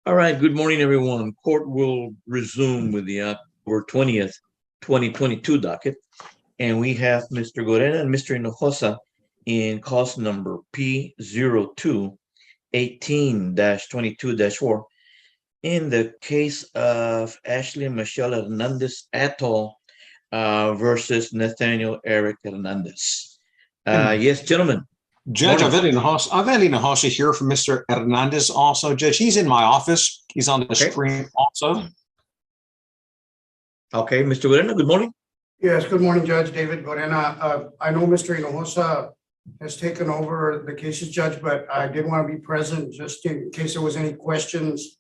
All right, good morning, everyone. Court will resume with the October 20th, 2022 docket. And we have Mr. Gorena and Mr. Hinojosa in cause number P0218-22-4 in the case of Ashley Michelle Hernandez et al. Versus Nathaniel Eric Hernandez. Yes, gentlemen. Judge, Avelino Hinojosa here from Mr. Hernandez also. Judge, he's in my office. He's on the screen also. Okay, Mr. Gorena, good morning. Yes, good morning, Judge David Gorena. I know Mr. Hinojosa has taken over the cases, Judge, but I did want to be present just in case there was any questions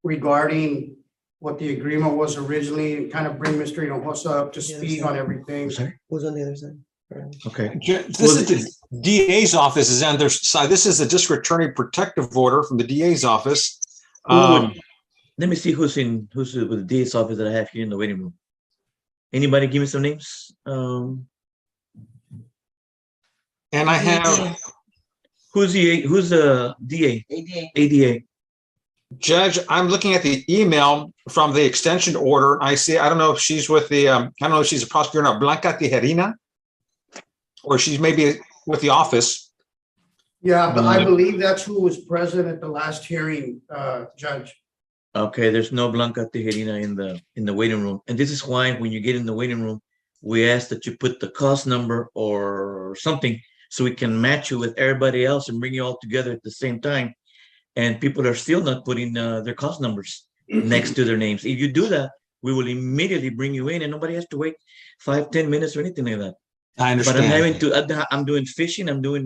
regarding what the agreement was originally and kind of bring Mr. Hinojosa up to speed on everything. Sorry? Who's on the other side? Okay. This is the DA's office is on their side. This is the district attorney protective order from the DA's office. Let me see who's with the DA's office that I have here in the waiting room. Anybody give me some names? And I have Who's the DA? ADA. Judge, I'm looking at the email from the extension order. I don't know if she's with the, I don't know if she's a prosecutor or not, Blanca Tijerina, or she's maybe with the office. Yeah, but I believe that's who was present at the last hearing, Judge. Okay, there's no Blanca Tijerina in the waiting room. And this is why when you get in the waiting room, we ask that you put the cause number or something so we can match you with everybody else and bring you all together at the same time. And people are still not putting their cause numbers next to their names. If you do that, we will immediately bring you in and nobody has to wait 5-10 minutes or anything like that. I understand. But I'm doing fishing. I'm doing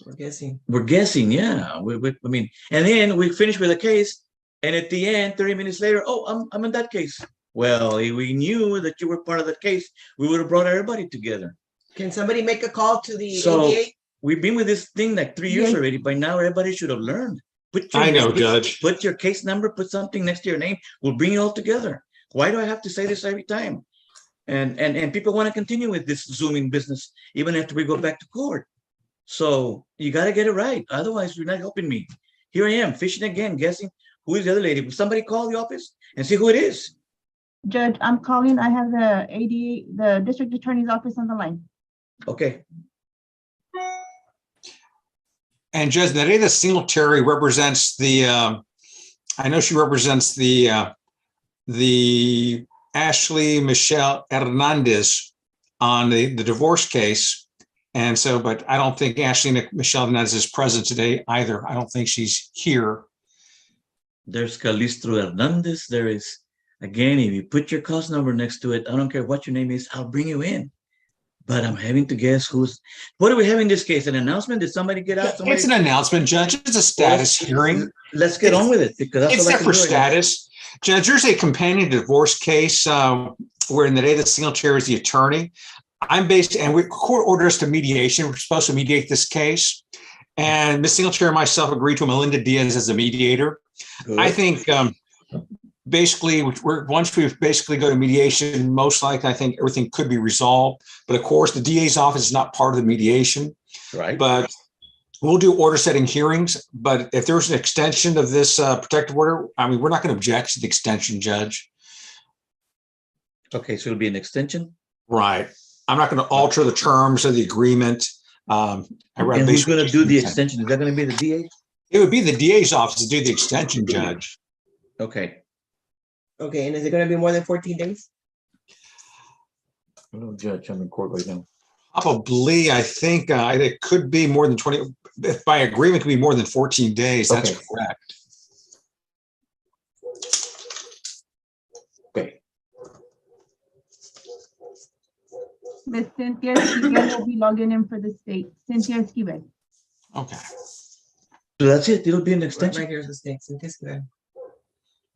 we're guessing, yeah. I mean, and then we finish with a case, and at the end, 30 minutes later, oh, I'm in that case. Well, if we knew that you were part of that case, we would have brought everybody together. Can somebody make a call to the So ADA? we've been with this thing like 3 years already. By now, everybody should have learned. I know, Judge. Put your case number, put something next to your name. We'll bring you all together. Why do I have to say this every time? And people want to continue with this Zooming business even after we go back to court. So you got to get it right. Otherwise, you're not helping me. Here I am fishing again, guessing who is the other lady. Will somebody call the office and see who it is? Judge, I'm calling. I have the ADA, the district attorney's office on the line. Okay. And Judge Nereda Singletary represents the, I know she represents the Ashley Michelle Hernandez on the divorce case. And so, but I don't think Ashley Michelle Hernandez is present today either. I don't think she's here. There's Calistro Hernandez. There is, again, if you put your cause number next to it, I don't care what your name is, I'll bring you in. But I'm having to guess what do we have in this case? An announcement? Did somebody get out? It's an announcement, Judge. It's a status hearing. Let's get on with it because that's it's there for status. Judge, there's a companion divorce case where Nereda Singletary is the attorney. I'm based, and court ordered us to mediation. We're supposed to mediate this case. And Ms. Singletary and myself agreed to Melinda Diaz as a mediator. Good. I think basically, once we basically go to mediation, most likely I think everything could be resolved. But of course, the DA's office is not part of the mediation. Right. But we'll do order setting hearings. But if there's an extension of this protective order, I mean, we're not going to object to the extension, Judge. Okay, so it'll be an extension? Right. I'm not going to alter the terms of the agreement. And who's going to do the extension? Is that going to be the DA? It would be the DA's office to do the extension, Judge. Okay. Okay, and is it going to be more than 14 days? I don't judge. I'm in court right now. Probably, I think it could be more than 20. If by agreement, it could be more than 14 days. That's correct. Okay. Miss Cynthia Esquivel will be logging in for the state. Cynthia Esquivel. Okay. So that's it. It'll be an extension. Right here's the state. Cynthia Esquivel.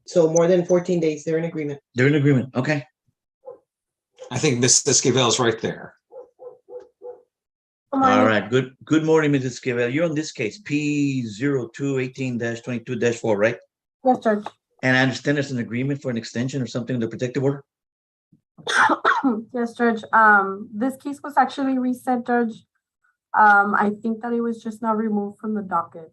So more than 14 days. They're in agreement. They're in agreement. Okay. I think Ms. Esquivel is right there. All right. Good morning, Mrs. Esquivel. You're on this case, P0218-22-4, right? Yes, Judge. And I understand there's an agreement for an extension or something in the protective order? Yes, Judge. This case was actually reset, Judge. I think that it was just now removed from the docket.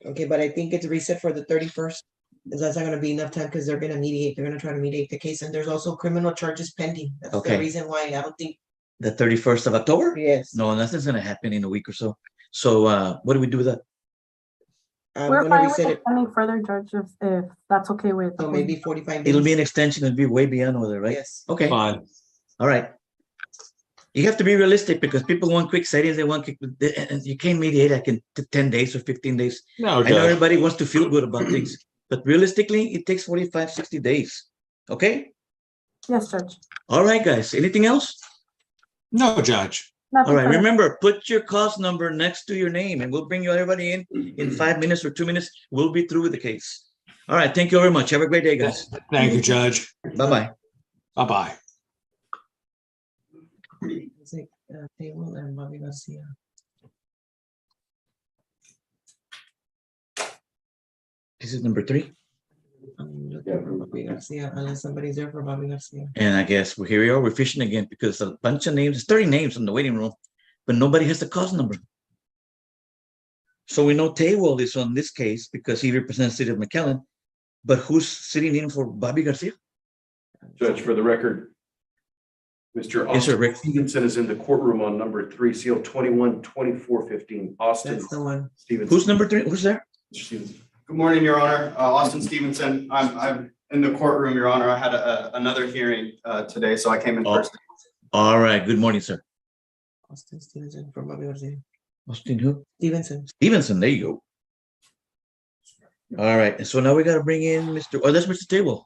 Okay, but I think it's reset for the 31st. That's not gonna be enough time because they're gonna mediate. They're gonna try to mediate the case, and there's also criminal charges pending. That's the Okay. reason why I don't think. The 31st of October? Yes. No, nothing's gonna happen in a week or so. So what do we do with that? I'm We're gonna fine with reset it. extending further, Judge, if that's okay with. So maybe 45 days. It'll be an extension, it'll be way beyond with it, right? Yes. Okay, Fine. all right. You have to be realistic because people want quick settings, they want quick, and you can't mediate like in 10 days or 15 days. No, I know Judge. everybody wants to feel good about things, but realistically, it takes 45, 60 days. Okay? Yes, Judge. All right, guys. Anything else? No, Judge. Nothing All right. further. Remember, put your cost number next to your name and we'll bring you everybody in 5 minutes or 2 minutes. We'll be through with the case. All right. Thank you very much. Have a great day, guys. Thank you, Judge. Bye-bye. Bye-bye. It's like, Table and Bobby Garcia. This is number 3. I'm looking for Bobby Garcia, unless somebody's there for Bobby Garcia. And I guess here we are. We're fishing again because a bunch of names, 30 names in the waiting room, but nobody has the cost number. So we know Taywell is on this case because he represents the city of McAllen, but who's sitting in for Bobby Garcia? Judge, for the record, Mr. Yes, sir, Austin Rick. Stevenson is in the courtroom on number 3, seal 21-2415. Austin That's the one. Stevenson. Who's number 3? Who's there? Mr. Stevenson. Good morning, Your Honor. Austin Stevenson. I'm in the courtroom, Your Honor. I had another hearing today, so I came in Oh. first. All right. Good morning, sir. Austin Stevenson for Bobby Garcia. Austin who? Stevenson. Stevenson. There you go. All right. And so now we got to bring in Mr. Oh, that's Mr. Taywell.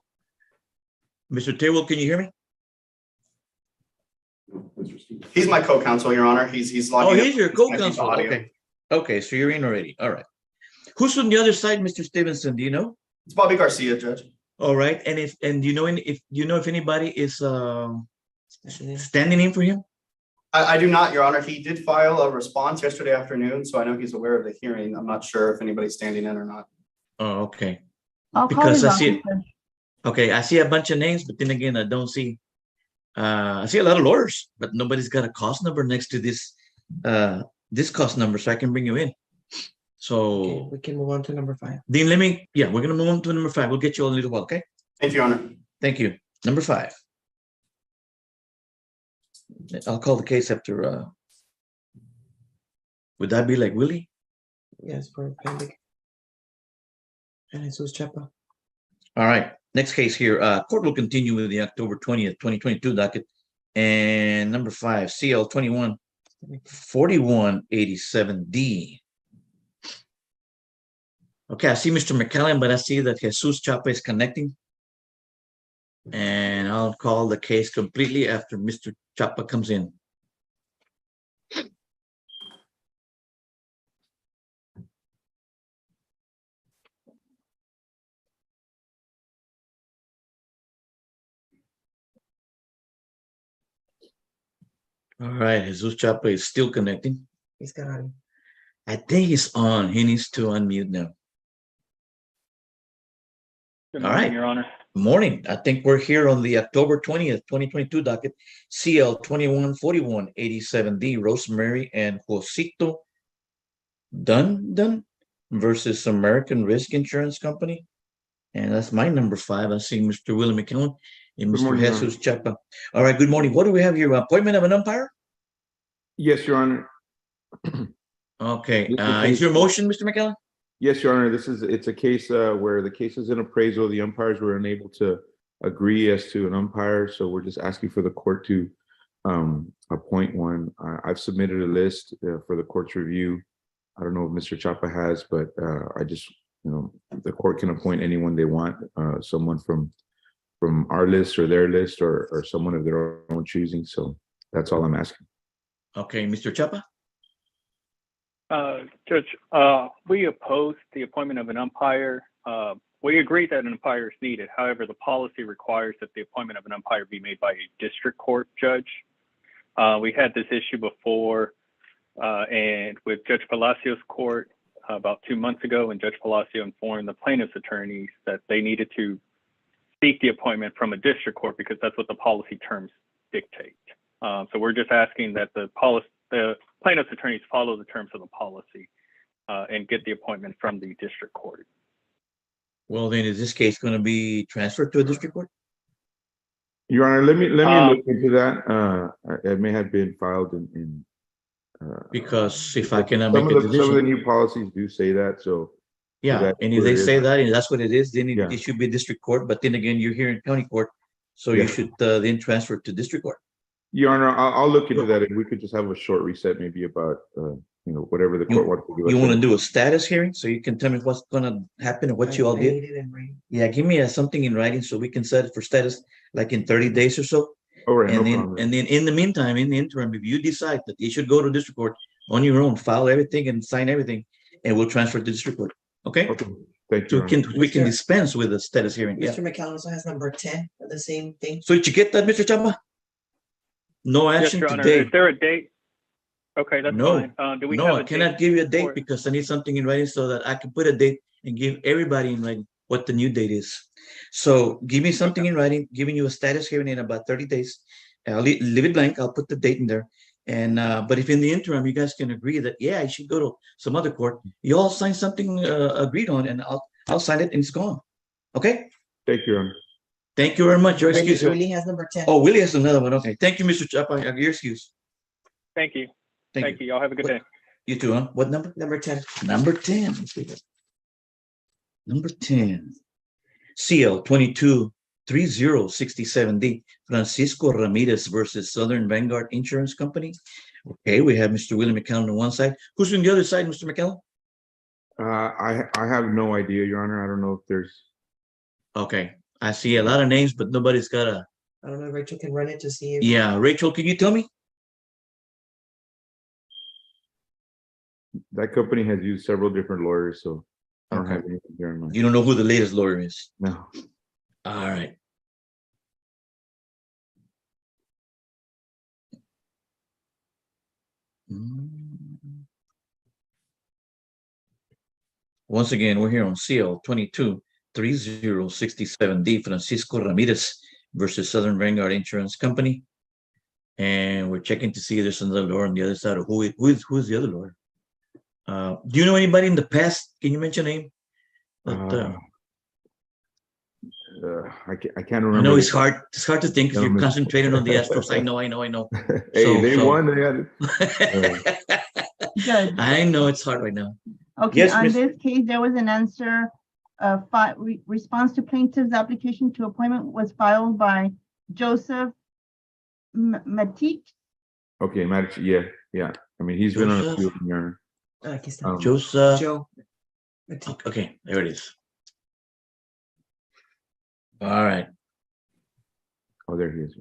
Mr. Taywell, can you hear me? Mr. Stevenson. He's my co-counsel, Your Honor. He's logging. Oh, in. he's your connecting to co-counsel. audio. Okay. Okay. So you're in already. All right. Who's on the other side, Mr. Stevenson? Do you know? It's Bobby Garcia, Judge. All right. And do you know if anybody is Actually, standing in for him? I do not, Your Honor. He did file a response yesterday afternoon, so I know he's aware of the hearing. I'm not sure if anybody's standing in or not. Oh, okay. I'll call Because his I see it. office, Judge. Okay, I see a bunch of names, but then again, I don't see. I see a lot of lawyers, but nobody's got a cost number next to this cost number, so I can bring you in. okay, So we can move on to number 5. then we're gonna move on to number 5. We'll get you all in a little while, okay? Thank you, Your Honor. Thank you. Number 5. I'll call the case after. Would that be like Willie? Yes, for pending. And Jesus Chapa. All right. Next case here. Court will continue with the October 20th, 2022 docket. And number 5, CL 21-4187D. Okay, I see Mr. McCallum, but I see that Jesus Chapa is connecting. And I'll call the case completely after Mr. Chapa comes in. All right, Jesus Chapa is still connecting. He's got on. I think he's on. He needs to unmute now. Good All morning, right. Your Honor. Morning. I think we're here on the October 20th, 2022 docket, CL 21-4187D, Rosemary and Josito Dunn versus American Risk Insurance Company. And that's my number 5. I see Mr. Willie McKellen and Good Mr. morning, Your Jesus Chapa. All right, good morning. What do we have here? Appointment of an umpire? Yes, Your Honor. Okay. This is Is your motion, Mr. McKellen? Yes, Your Honor. It's a case where the case is in appraisal. The umpires were unable to agree as to an umpire, so we're just asking for the court to appoint one. I've submitted a list for the court's review. I don't know if Mr. Chapa has, but I just, the court can appoint anyone they want, someone from our list or their list or someone of their own choosing. So that's all I'm asking. Okay, Mr. Chapa? Judge, we oppose the appointment of an umpire. We agree that an umpire is needed. However, the policy requires that the appointment of an umpire be made by a district court judge. We had this issue before, and with Judge Palacios' court, about 2 months ago, and Judge Palacio informed the plaintiff's attorneys that they needed to seek the appointment from a district court because that's what the policy terms dictate. So we're just asking that the plaintiff's attorneys follow the terms of the policy and get the appointment from the district court. Well, then is this case going to be transferred to a district court? Your Honor, let me look into that. It may have been filed in Because if I cannot some make a of the decision, new policies do say that. So yeah, that's and if what they it is. say that and that's what it is, then Yeah. it should be district court. But then again, you're here in county court, so you Yeah. should then transfer to district court. Your Honor, I'll look into that, and we could just have a short reset, maybe about whatever the court wants to give us. You want to do a status hearing so you can tell me what's going to happen and what you all I did? need it in writing. Yeah, give me something in writing so we can set it for status like in 30 days or so. All right, no And then, problem. and then in the meantime, in the interim, if you decide that you should go to district court on your own, file everything and sign everything, and we'll transfer to district court. Okay? Okay, thank So you. we can Mr. dispense with the status hearing. Yeah. Mr. McCallum also has number 10, for the same thing. So did you get that, Mr. Chapa? No Yes, action Your Honor. today. Is there a date? Okay, that's No. fine. Do we No, have I a cannot date give you a date for- because I need something in writing so that I can put a date and give everybody in writing what the new date is. So give me something in writing, giving you a status hearing in about 30 days. I'll leave it blank. I'll put the date in there. And but if in the interim you guys can agree that I should go to some other court, you all sign something agreed on, and I'll sign it and it's gone. Okay. Thank you, Your Honor. Thank you very much. Your excuse. Willie has number 10. Oh, Willie has another one. Okay. Thank you, Mr. Chapa. Your excuse. Thank you. Thank Thank you. Y'all have a good day. You too, huh? What number? Number 10. Number 10. Let's see that. Number 10. CL 223067D, Francisco Ramirez versus Southern Vanguard Insurance Company. Okay, we have Mr. Willie McCallum on one side. Who's on the other side, Mr. McCallum? I have no idea, Your Honor. I don't know if there's. Okay, I see a lot of names, but nobody's got a. I don't know if Rachel can run it to see if. Yeah, Rachel, can you tell me? That company has used several different lawyers, so I don't Okay. have anything here in mind. You don't know who the latest lawyer is. No. All right. Once again, we're here on CL 223067D, Francisco Ramirez versus Southern Vanguard Insurance Company. And we're checking to see if there's another lawyer on the other side of who's the other lawyer. Do you know anybody in the past? Can you mention a name? That, I can't remember. I know it's hard to think because you're Gentlemen. concentrated on the Astros. I know. Hey, So- they so- won. They had Judge, I know it's hard right now. okay, Yes, on Miss- this case, there was an answer, response to plaintiff's application to appointment was filed by Joseph Matik. Okay, Maddox. Yeah. I mean, he's been on a Joseph. field, Your Honor. Aquí está. Joseph. Joe. Okay, there it is. All right. Oh, there he is.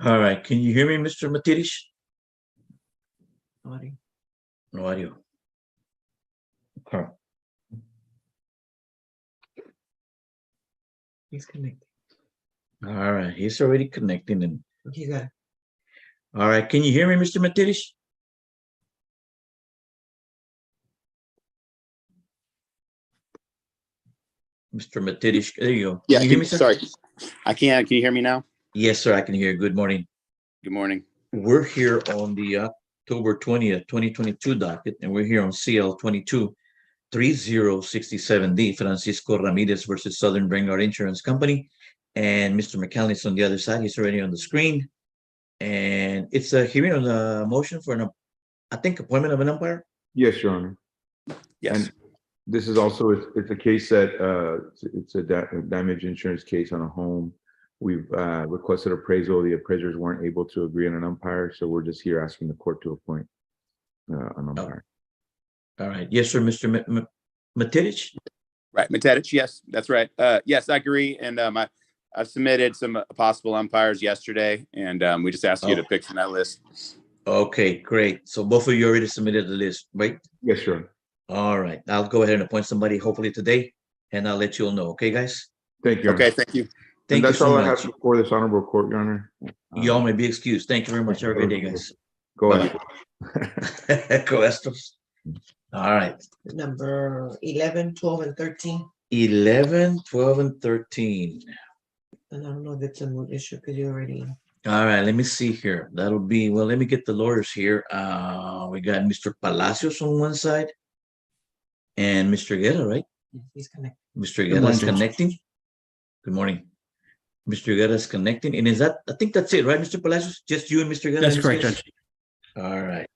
All right. Can you hear me, Mr. Matirish? Audio. No audio. Okay. He's connected. All right. He's already connecting. And He's got it. all right. Can you hear me, Mr. Matirish? Mr. Matirish, there you go. Yeah, Can you hear me, sir? sorry. I can. Can you hear me now? Yes, sir. I can hear you. Good morning. Good morning. We're here on the October 20th, 2022 docket, and we're here on CL 223067D, Francisco Ramirez versus Southern Vanguard Insurance Company. And Mr. McCallum is on the other side. He's already on the screen. And it's a hearing on the motion for an, I think, appointment of an umpire. Yes, Your Honor. Yes. And this is also, it's a case that, it's a damage insurance case on a home. We've requested appraisal. The appraisers weren't able to agree on an umpire, so we're just here asking the court to appoint an umpire. All right. Yes, sir, Mr. Matiric. Right. Matedich. Yes, that's right. Yes, I agree. And I submitted some possible umpires yesterday, and we just asked you to pick from that list. Okay, great. So both of you already submitted the list, right? Yes, sure. All right. I'll go ahead and appoint somebody hopefully today, and I'll let you all know. Okay, guys? Thank you. Your Okay. Honor. Thank you. Thank you that's so all I have much. before this honorable court, Your Honor. Y'all may be excused. Thank you very much. Have a great day, guys. Go Bye-bye. ahead. Go Astros. All right. Number 11, 12, and 13. 11, 12, and 13. And I don't know if it's a moot issue because you already. All right, let me see here. That'll be, well, let me get the lawyers here. We got Mr. Palacios on one side and Mr. Guerra, right? He's connected. Mr. Guerra is connecting. Good morning. Mr. Guerra is connecting. And is that, I think that's it, right, Mr. Palacios? Just you and Mr. Guerra? That's correct, Judge. All right.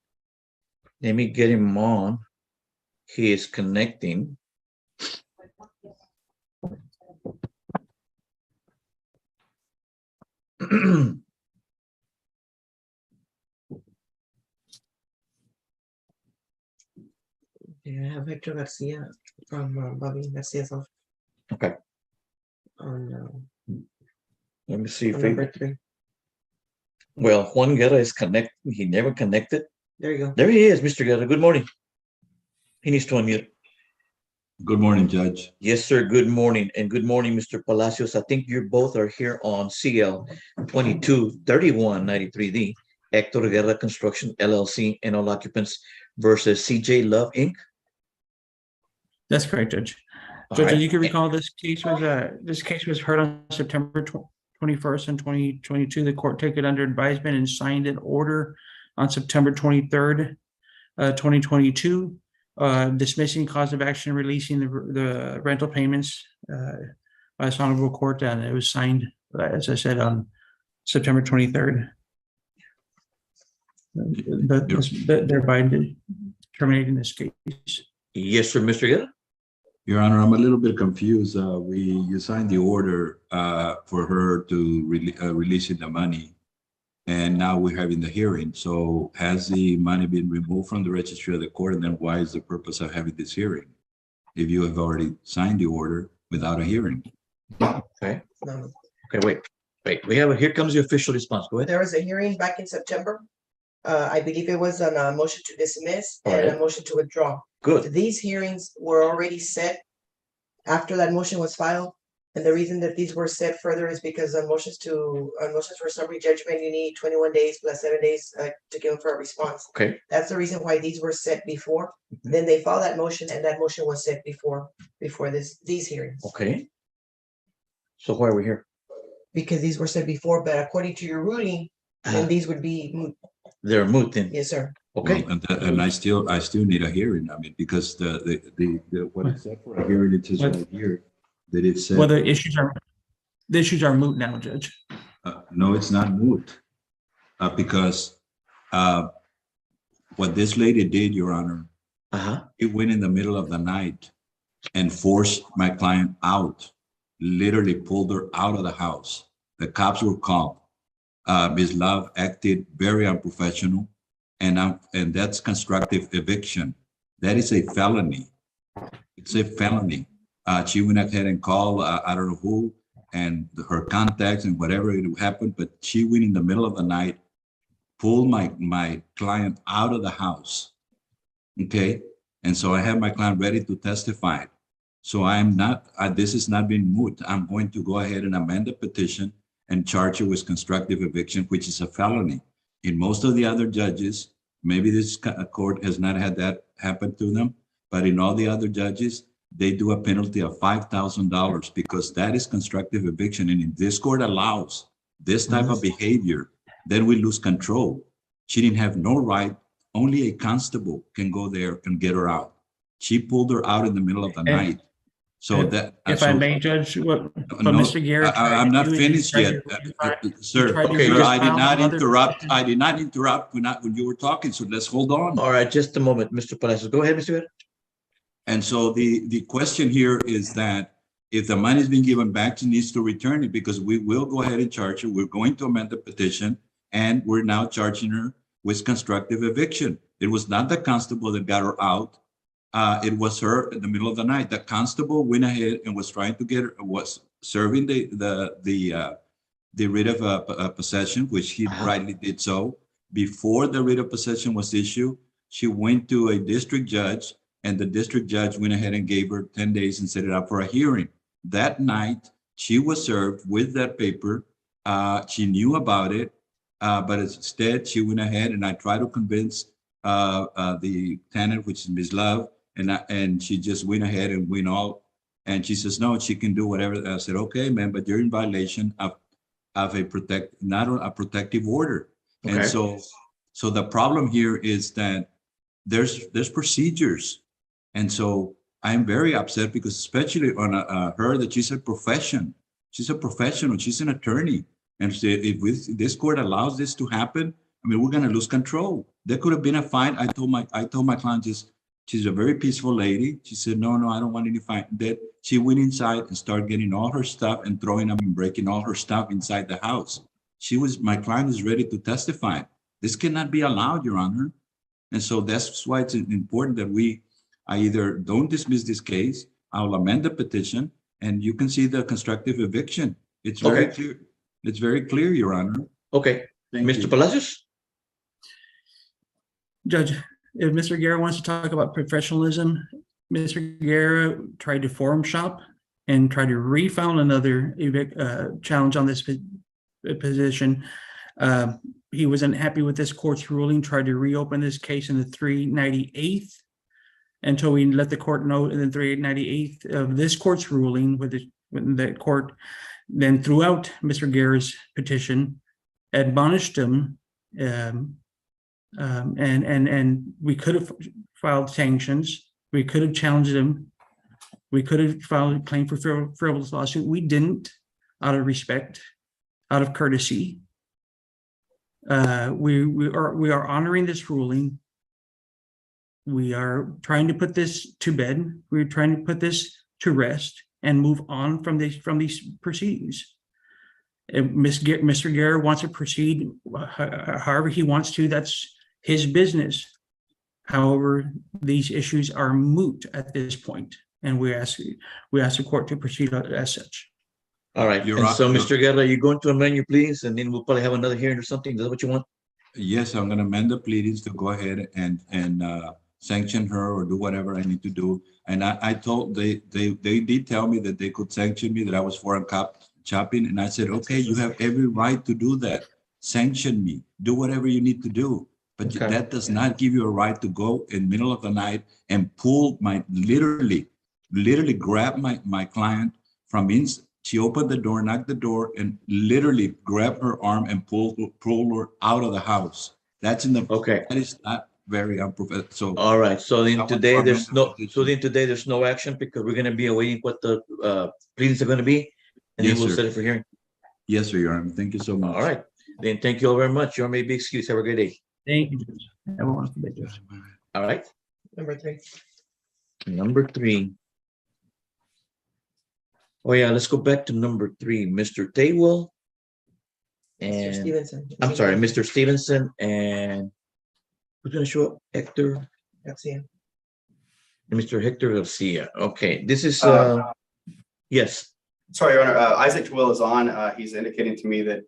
Let me get him on. He is connecting. Yeah, I have Hector Garcia from Bobby Garcia's office. Okay. On Let me see if number 3. well, Juan Guerra is connecting. He never connected. There you go. There he is, Mr. Guerra. Good morning. He needs to unmute. Good morning, Judge. Yes, sir. Good morning. And good morning, Mr. Palacios. I think you both are here on CL 223193D, Hector Guerra Construction LLC and all occupants versus CJ Love Inc. That's correct, Judge. All Judge, right. you can recall this case was heard on September 21st in 2022. The court took it under advisement and signed an order on September 23rd, 2022, dismissing cause of action, releasing the rental payments by this honorable court, and it was signed, as I said, on September 23rd. Thereby terminating this case. Yes, sir, Mr. Guerra. Your Honor, I'm a little bit confused. You signed the order for her to releasing the money, and now we're having the hearing. So has the money been removed from the registry of the court, and then why is the purpose of having this hearing if you have already signed the order without a hearing? Okay. No. Okay, wait. We have here comes the official response. Go ahead. There was a hearing back in September. I believe it was on a motion to dismiss All and right. a motion to withdraw. Good. These hearings were already set after that motion was filed. And the reason that these were set further is because on motions for summary judgment, you need 21 days plus 7 days to give them for a response. Okay. That's the reason why these were set before. Then they filed that motion and that motion was set before these hearings. Okay. So why are we here? Because these were set before, but according to your ruling, then these would be moot. They're moot then. Yes, sir. Okay. Well, and I still need a hearing. I mean, because the what it said for a hearing, it is right here that it said. Well, the issues are moot now, Judge. No, it's not moot, because what this lady did, Your Honor, it went in the middle of the night and forced my client out, literally pulled her out of the house. The cops were called. Ms. Love acted very unprofessional, and that's constructive eviction. That is a felony. It's a felony. She went ahead and called, I don't know who, and her contacts and whatever it happened, but she went in the middle of the night, pulled my client out of the house. Okay. And so I have my client ready to testify. So I'm not, this is not being moot. I'm going to go ahead and amend the petition and charge her with constructive eviction, which is a felony. In most of the other judges, maybe this court has not had that happen to them, but in all the other judges, they do a penalty of $5,000 because that is constructive eviction. And if this court allows this type of behavior, then we lose control. She didn't have no right. Only a constable can go there and get her out. She pulled her out in the middle of the night. So that, if I may, Judge, what no, Mr. Garrett, I'm not finished yet, sir. Okay, Sir, just I did file not another interrupt. petition. I did not interrupt when you were talking. So let's hold on. All right, just a moment, Mr. Palacios. Go ahead, Mr. Guerra. And so the question here is that if the money is being given back, she needs to return it because we will go ahead and charge her. We're going to amend the petition, and we're now charging her with constructive eviction. It was not the constable that got her out. It was her in the middle of the night. The constable went ahead and was trying to get her, was serving the writ of possession, which he rightly did so. Before the writ of possession was issued, she went to a district judge, and the district judge went ahead and gave her 10 days and set it up for a hearing. That night, She was served with that paper. She knew about it, but instead she went ahead, and I tried to convince the tenant, which is Ms. Love, and she just went ahead and went all. And she says, no, she can do whatever. I said, okay, man, but you're in violation of not a protective order. And Okay. so the problem here is that there's procedures. And so I'm very upset because especially on her, that she's a professional, she's an attorney. And so if this court allows this to happen, I mean, we're going to lose control. There could have been a fine. I told my client, she's a very peaceful lady. She said, no, I don't want any fine. That she went inside and started getting all her stuff and throwing them and breaking all her stuff inside the house. My client is ready to testify. This cannot be allowed, Your Honor. And so that's why it's important that I either don't dismiss this case, I'll amend the petition, and you can see the constructive eviction. It's very clear. It's very clear, Your Honor. Okay. Thank Mr. you. Palacios? Judge, if Mr. Guerra wants to talk about professionalism, Mr. Guerra tried to forum shop and try to refile another challenge on this position. He was unhappy with this court's ruling, tried to reopen this case in the 398th until we let the court know in the 398th of this court's ruling with the court then threw out Mr. Guerra's petition, admonished him, and we could have filed sanctions. We could have challenged him. We could have filed a claim for frivolous lawsuit. We didn't, out of respect, out of courtesy. We are honoring this ruling. We are trying to put this to bed. We're trying to put this to rest and move on from these proceedings. If Mr. Guerra wants to proceed however he wants to, that's his business. However, these issues are moot at this point, and we ask the court to proceed as such. All right. So, Mr. Guerra, are you going to amend your pleadings, and then we'll probably have another hearing or something? Is that what you want? Yes, I'm going to amend the pleadings to go ahead and sanction her or do whatever I need to do. And I told they did tell me that they could sanction me, that I was foreign shopping, and I said, okay, you have every right to do that. Sanction me. Do whatever you need to do. But that does not give you a right to go in the middle of the night and pull literally grab my client from inside. She opened the door, knocked the door, and literally grabbed her arm and pulled her out of the house. That's in the That is not very unprofessional. So all right. So then today there's no action because we're going to be awaiting what the pleadings are going to be, and then we'll set it for hearing. Yes, sir, Your Honor. Thank you so much. All right. Then thank you all very much. You all may be excused. Have a great day. Thank you, Judge. Have a wonderful day, Judge. All right. Number 3. Number 3. Oh yeah, let's go back to number 3. Mr. Taywell and Mr. Stevenson. I'm sorry, Mr. Stevenson, and who's going to show up? Hector Garcia. and Mr. Hector Garcia. Okay, this is yes. Sorry, Your Honor. Isaac Twill is on. He's indicating to me that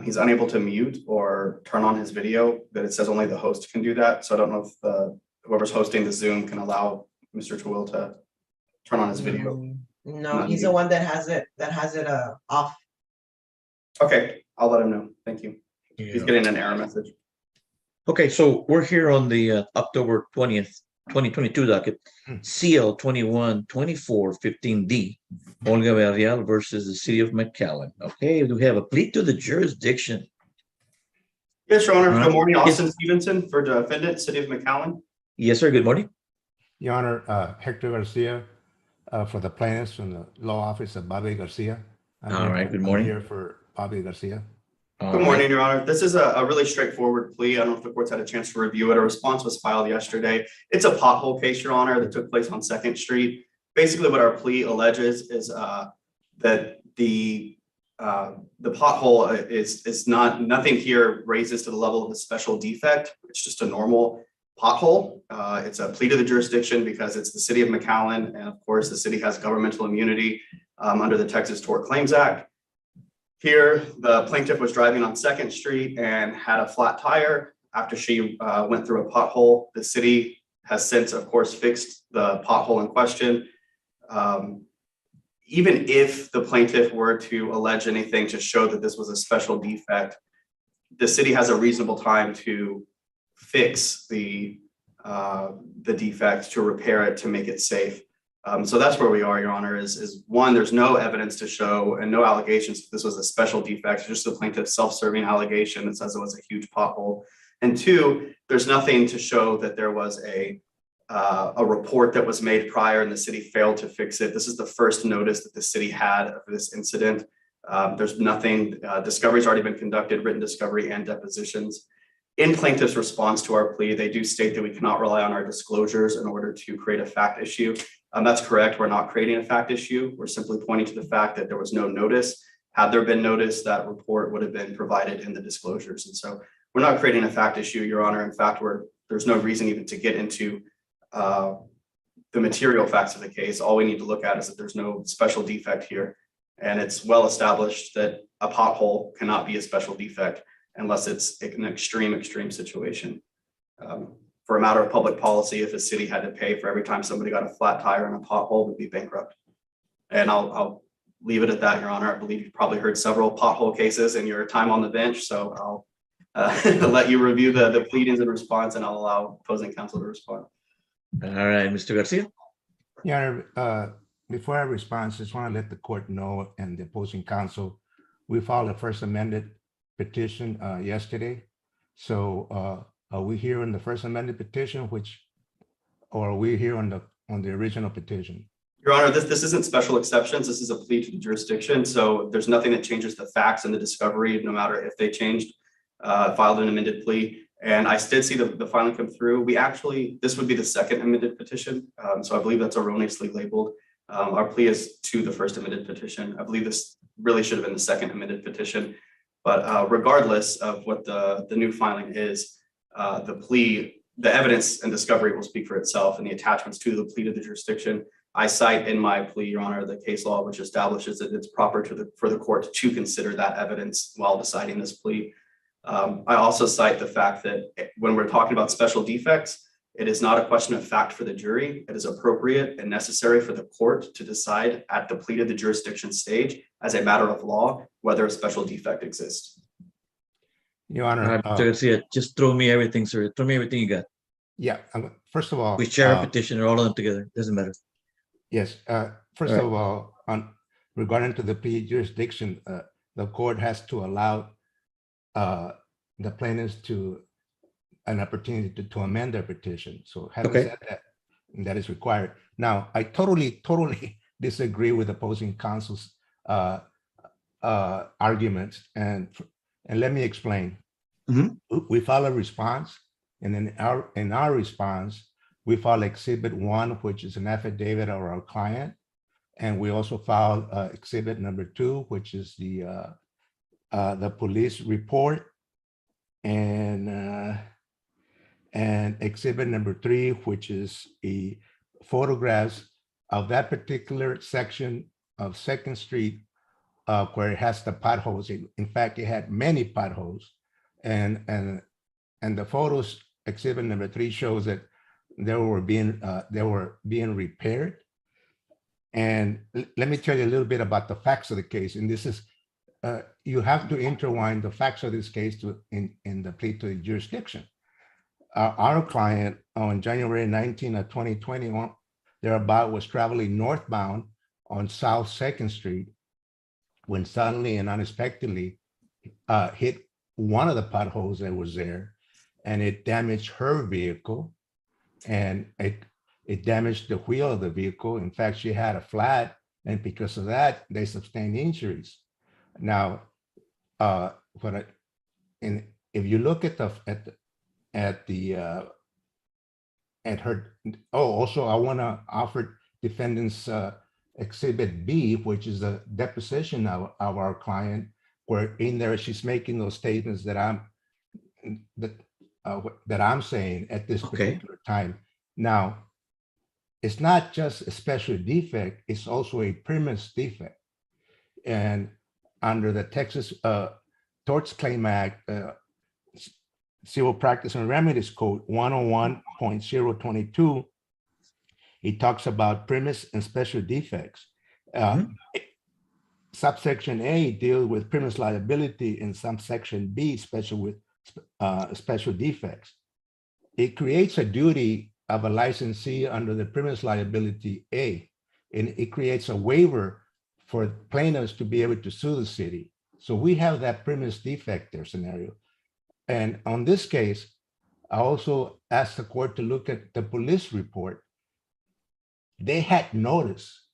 he's unable to mute or turn on his video, but it says only the host can do that. So I don't know if whoever's hosting the Zoom can allow Mr. Twill to turn on his video. No, he's the one that has it off. Okay, I'll let him know. Thank you. He's getting an error message. Okay, so we're here on the October 20th, 2022 docket, CL 21-24-15D, Olga Villarreal versus the City of McAllen. Okay, do we have a plea to the jurisdiction? Yes, Your Honor. Good morning, Austin Stevenson for Defendants, City of McAllen. Yes, sir. Good morning. Your Honor, Hector Garcia for the plaintiffs from the law office of Bobby Garcia. All right, good morning. I'm here for Bobby Garcia. Good morning, Your Honor. This is a really straightforward plea. I don't know if the court's had a chance to review it. A response was filed yesterday. It's a pothole case, Your Honor, that took place on 2nd Street. Basically, what our plea alleges is that the pothole is nothing here raises to the level of a special defect. It's just a normal pothole. It's a plea to the jurisdiction because it's the City of McAllen, and of course, the city has governmental immunity under the Texas Tort Claims Act. Here, the plaintiff was driving on 2nd Street and had a flat tire after she went through a pothole. The city has since, of course, fixed the pothole in question. even if the plaintiff were to allege anything to show that this was a special defect, the city has a reasonable time to fix the defect, to repair it, to make it safe. So that's where we are, Your Honor, is one, there's no evidence to show and no allegations that this was a special defect, just the plaintiff's self-serving allegation that says it was a huge pothole. And two, there's nothing to show that there was a report that was made prior and the city failed to fix it. This is the first notice that the city had of this incident. There's nothing, discovery's already been conducted, written discovery and depositions. In plaintiff's response to our plea, they do state that we cannot rely on our disclosures in order to create a fact issue. That's correct. We're not creating a fact issue. We're simply pointing to the fact that there was no notice. Had there been notice, that report would have been provided in the disclosures. And so we're not creating a fact issue, Your Honor. In fact, there's no reason even to get into the material facts of the case. All we need to look at is that there's no special defect here. And it's well established that a pothole cannot be a special defect unless it's an extreme situation. For a matter of public policy, if a city had to pay for every time somebody got a flat tire in a pothole, would be bankrupt. And I'll leave it at that, Your Honor. I believe you've probably heard several pothole cases in your time on the bench, so I'll let you review the pleadings and response, and I'll allow opposing counsel to respond. All right, Mr. Garcia. Yeah, before I respond, just want to let the court know and the opposing counsel, we filed a first amended petition yesterday. So are we here on the first amended petition, or are we here on the original petition? Your Honor, this isn't special exceptions. This is a plea to the jurisdiction. So there's nothing that changes the facts and the discovery, no matter if they changed, filed an amended plea. And I did see the filing come through. This would be the second amended petition. So I believe that's erroneously labeled. Our plea is to the first amended petition. I believe this really should have been the second amended petition. But regardless of what the new filing is, the evidence and discovery will speak for itself, and the attachments to the plea to the jurisdiction. I cite in my plea, Your Honor, the case law, which establishes that it's proper for the court to consider that evidence while deciding this plea. I also cite the fact that when we're talking about special defects, it is not a question of fact for the jury. It is appropriate and necessary for the court to decide at the plea to the jurisdiction stage as a matter of law whether a special defect exists. Your Honor, just throw me everything, sir. Throw me everything you got. Yeah, first of all, we share a petition or all of them together. Doesn't matter. Yes. First of all, regarding to the plea jurisdiction, the court has to allow the plaintiffs an opportunity to amend their petition. So having said that is required. Now, I totally disagree with opposing counsel's arguments, and let me explain. We file a response, and in our response, we file Exhibit 1, which is an affidavit of our client, and we also file Exhibit number 2, which is the police report, and Exhibit number 3, which is photographs of that particular section of 2nd Street where it has the potholes. In fact, it had many potholes, and the photos, Exhibit number 3 shows that they were being repaired. And let me tell you a little bit about the facts of the case. And this is, you have to intertwine the facts of this case in the plea to the jurisdiction. Our client on January 19 of 2021, thereabout, was traveling northbound on South 2nd Street when suddenly and unexpectedly hit one of the potholes that was there, and it damaged her vehicle, and it damaged the wheel of the vehicle. In fact, she had a flat, and because of that, they sustained injuries. Now, if you look at her, also I want to offer defendants Exhibit B, which is a deposition of our client, where in there she's making those statements that I'm saying at this particular time. Now, it's not just a special defect, it's also a premise defect. And under the Texas Torts Claim Act, Civil Practice and Remedies Code 101.022, it talks about premise and special defects. Subsection A deals with premise liability, and subsection B special defects. It creates a duty of a licensee under the premise liability A, and it creates a waiver for plaintiffs to be able to sue the city. So we have that premise defect there scenario. And on this case, I also asked the court to look at the police report. They had notice.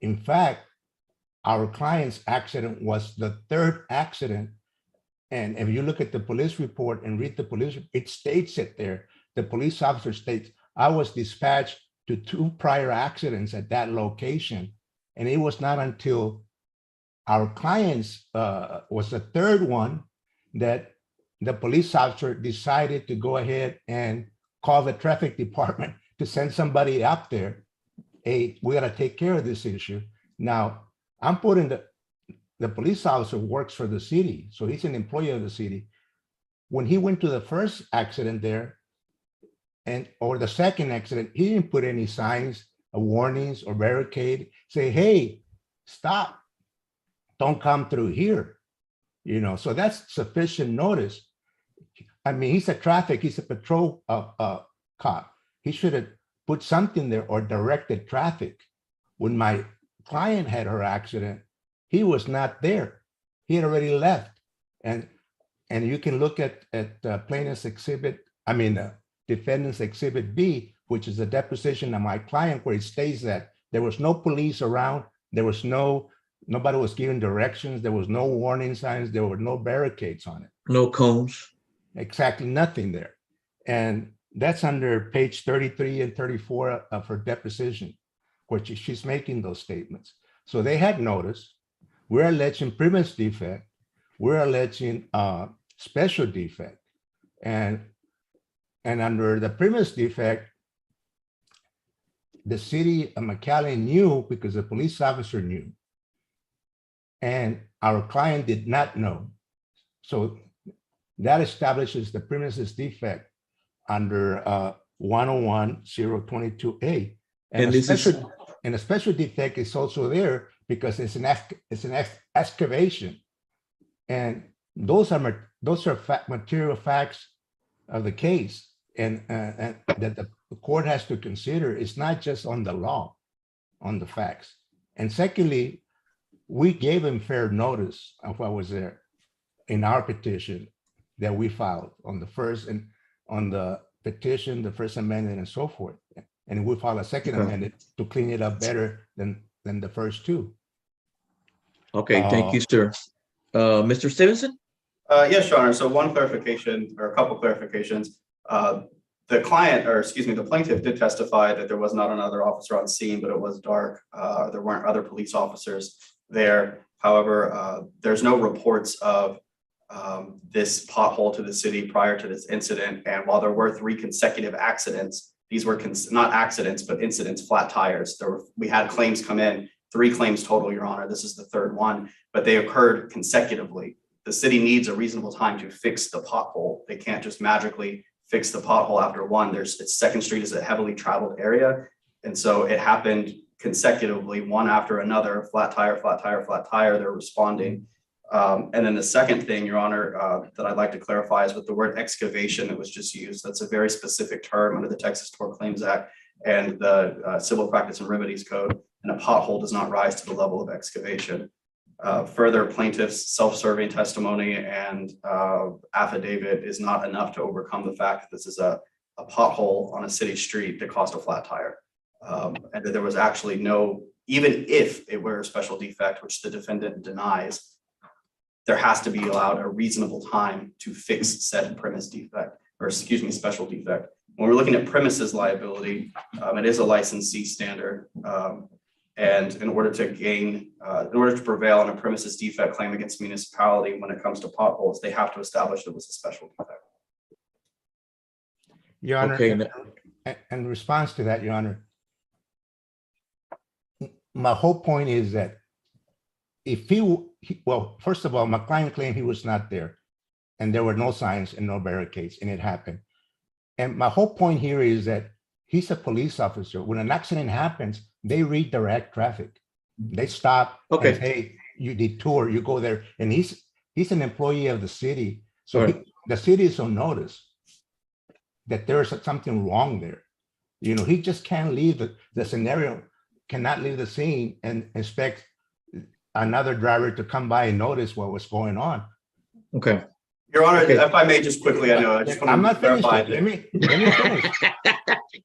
In fact, our client's accident was the third accident. And if you look at the police report and read the police, it states it there. The police officer states, I was dispatched to 2 prior accidents at that location. And it was not until our client's was the third one that the police officer decided to go ahead and call the traffic department to send somebody up there. Hey, we got to take care of this issue. Now, I'm putting the police officer works for the city, so he's an employee of the city. When he went to the first accident there, or the second accident, he didn't put any signs of warnings or barricade, say, hey, stop, don't come through here. You know, so that's sufficient notice. I mean, he's a patrol cop. He should have put something there or directed traffic. When my client had her accident, he was not there. He had already left. And you can look at plaintiff's exhibit, defendant's exhibit B, which is a deposition of my client, where it states that there was no police around, there was nobody was giving directions, there was no warning signs, there were no barricades on it. No cones. Exactly, nothing there. And that's under page 33 and 34 of her deposition, where she's making those statements. So they had notice. We're alleging premise defect. We're alleging special defect. And under the premise defect, the city of McAllen knew because the police officer knew. And our client did not know. So that establishes the premises defect under 101-022A. And a special defect is also there because it's an excavation. And those are material facts of the case, and that the court has to consider. It's not just on the law, on the facts. And secondly, we gave him fair notice of what was there in our petition that we filed on the first and on the petition, the First Amendment, and so forth. And we filed a second amendment to clean it up better than the first two. Okay, thank you, sir. Mr. Stevenson? Yes, Your Honor. So one clarification, or a couple clarifications. The plaintiff did testify that there was not another officer on scene, but it was dark. There weren't other police officers there. However, there's no reports of this pothole to the city prior to this incident. And while there were 3 consecutive accidents, these were not accidents, but incidents, flat tires. We had claims come in, 3 claims total, Your Honor. This is the 3rd one, but they occurred consecutively. The city needs a reasonable time to fix the pothole. They can't just magically fix the pothole after one. Second Street is a heavily traveled area. And so it happened consecutively, one after another, flat tire, flat tire, flat tire, they're responding. And then the second thing, Your Honor, that I'd like to clarify is with the word excavation that was just used. That's a very specific term under the Texas Tort Claims Act and the Civil Practice and Remedies Code, and a pothole does not rise to the level of excavation. Further, plaintiff's self-serving testimony and affidavit is not enough to overcome the fact that this is a pothole on a city street that caused a flat tire. And that there was actually even if it were a special defect, which the defendant denies, there has to be allowed a reasonable time to fix said premise defect, or special defect. When we're looking at premises liability, it is a licensee standard. And in order to prevail on a premises defect claim against municipality when it comes to potholes, they have to establish it was a special defect. Your Honor, in response to that, Your Honor, my whole point is that if well, first of all, my client claimed he was not there and there were no signs and no barricades, and it happened. And my whole point here is that he's a police officer. When an accident happens, they redirect traffic. They stop. Okay. And, hey, you detour, you go there, and he's an employee of the city. So All right. the city is on notice that there is something wrong there. You know, he just can't leave the scenario, cannot leave the scene and expect another driver to come by and notice what was going on. Okay. Your Honor, Okay. if I may just quickly, I know, I just I'm want not to finished. clarify Let that. me finish.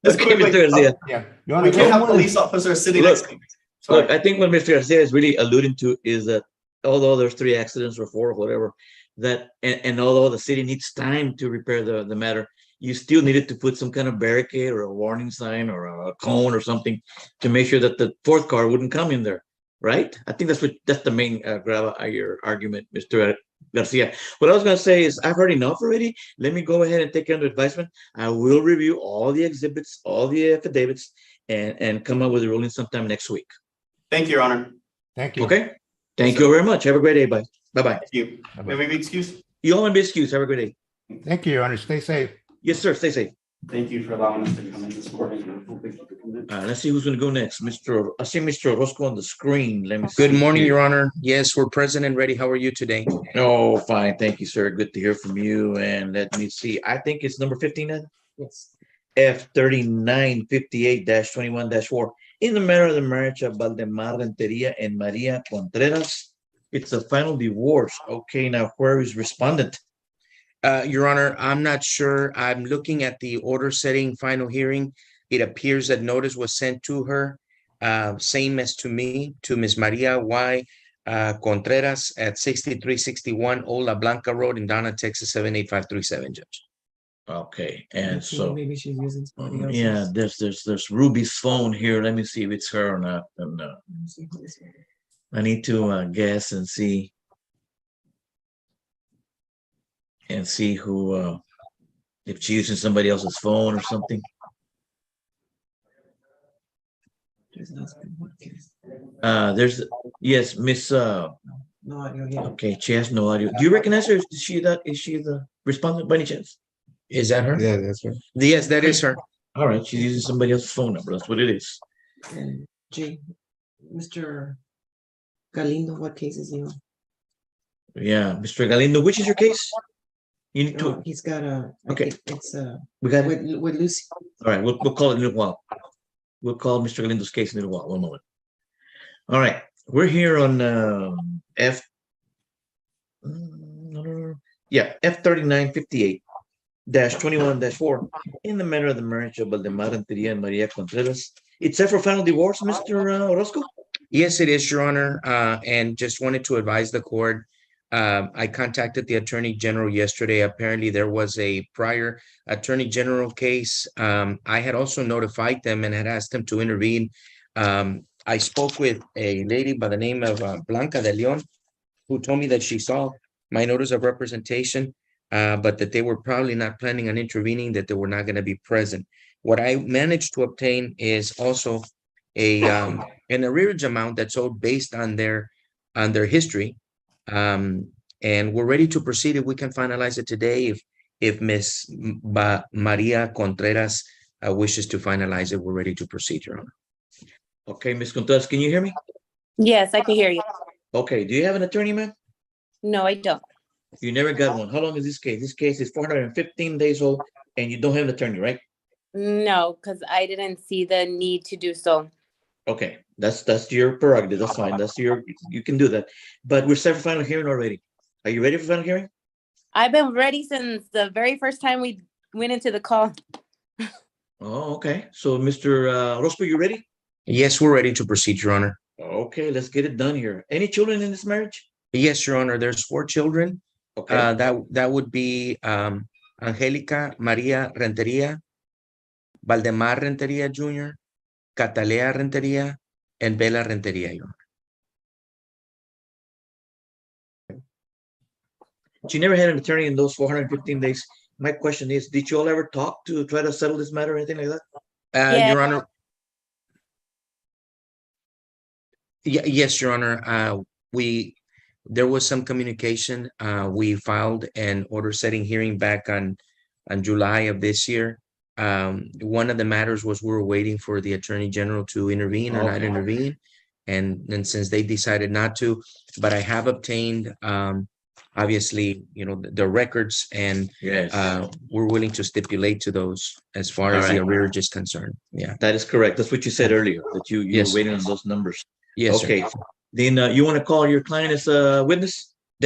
Just Okay, quickly, Mr. Garcia. Yeah. Your Honor, we there's can't have more than- police officers sitting Look, next to me. Sorry. Look, I think what Mr. Garcia is really alluding to is that although there's 3 accidents or 4 or whatever, that and although the city needs time to repair the matter, you still needed to put some kind of barricade or a warning sign or a cone or something to make sure that the 4th car wouldn't come in there, right? I think that's the main grab of your argument, Mr. Garcia. What I was going to say is I've heard enough already. Let me go ahead and take it under advisement. I will review all the exhibits, all the affidavits, and come up with a ruling sometime next week. Thank you, Your Honor. Thank you. Okay. Thank you very much. Have a great day. Bye. Bye-bye. Thank you. May we be excused? You all may be excused. Have a great day. Thank you, Your Honor. Stay safe. Yes, sir. Stay safe. Thank you for allowing us to come in this morning. Let's see who's going to go next. I see Mr. Orozco on the screen. Let me see. Good morning, Your Honor. Yes, we're present and ready. How are you today? Oh, fine. Thank you, sir. Good to hear from you. And let me see. I think it's number 15 then? Yes. F3958-21-4. In the matter of the marriage of Valdemar Renteria and Maria Contreras, it's a final divorce. Okay, now where is respondent? Your Honor, I'm not sure. I'm looking at the order setting final hearing. It appears that notice was sent to her, same as to me, to Ms. Maria Y. Contreras at 6361 Old La Blanca Road in Donna, Texas, 78537, Judge. Okay, and so Maybe she's using somebody else's. yeah, there's Ruby's phone here. Let me see if it's her or not. And I need to guess and see who if she's using somebody else's phone or something. There's yes, Miss No audio here. okay, she has no audio. Do you recognize her? Is she the respondent by any chance? Is that her? Yeah, that's right. Yes, that is her. All right, she's using somebody else's phone number. That's what it is. And Mr. Galindo, what case is he on? Yeah, Mr. Galindo, which is your case? You need No, to. he's got a. I Okay. think it's We got it. with Lucy. All right, we'll call it in a little while. We'll call Mr. Galindo's case in a little while. One moment. All right, we're here on F3958-21-4 in the matter of the marriage of Valdemar Renteria and Maria Contreras. It's set for final divorce, Mr. Orozco? Yes, it is, Your Honor. And just wanted to advise the court. I contacted the Attorney General yesterday. Apparently, there was a prior Attorney General case. I had also notified them and had asked them to intervene. I spoke with a lady by the name of Blanca de Leon, who told me that she saw my notice of representation, but that they were probably not planning on intervening, that they were not going to be present. What I managed to obtain is also an arrearage amount that's owed based on their history. And we're ready to proceed if we can finalize it today. If Ms. Maria Contreras wishes to finalize it, we're ready to proceed, Your Honor. Okay, Ms. Contreras, can you hear me? Yes, I can hear you. Okay, do you have an attorney, ma'am? No, I don't. You never got one. How long is this case? This case is 415 days old and you don't have an attorney, right? No, because I didn't see the need to do so. Okay, that's your prerogative. That's fine. You can do that. But we're set for final hearing already. Are you ready for final hearing? I've been ready since the very first time we went into the call. Oh, okay. So, Mr. Orozco, you ready? Yes, we're ready to proceed, Your Honor. Okay, let's get it done here. Any children in this marriage? Yes, Your Honor. There's 4 children. Okay. That would be Angelica Maria Renteria, Valdemar Renteria Jr., Catalea Renteria, and Bella Renteria, Your Honor. She never had an attorney in those 415 days. My question is, did you all ever talk to try to settle this matter or anything like that? Yeah. Your Honor. Yes, Your Honor. There was some communication. We filed an order setting hearing back on July of this year. One of the matters was we were waiting for the Attorney General to intervene, and I'd intervene. And then since they decided not to, but I have obtained, obviously, the records, and Yes. we're willing to stipulate to those as far All as the right. arrearage is concerned. Yeah. That is correct. That's what you said earlier, that you Yes. were waiting on those numbers. Yes, Okay. sir. Then you want to call your client as a witness?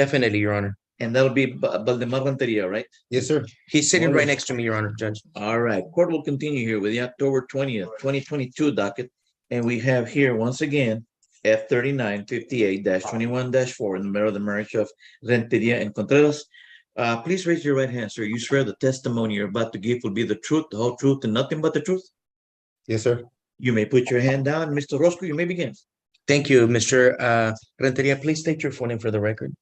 Definitely, Your Honor. And that'll be Valdemar Renteria, right? Yes, sir. He's sitting right Wonderful. next to me, Your Honor, Judge. All right. Court will continue here with the October 20th, 2022 docket. And we have here once again F3958-21-4 in the matter of the marriage of Renteria and Contreras. Please raise your right hand, sir. You swear the testimony you're about to give will be the truth, the whole truth, and nothing but the truth? Yes, sir. You may put your hand down. Mr. Roscoe, you may begin. Thank you, Mr. Renteria. Please state your full name for the record.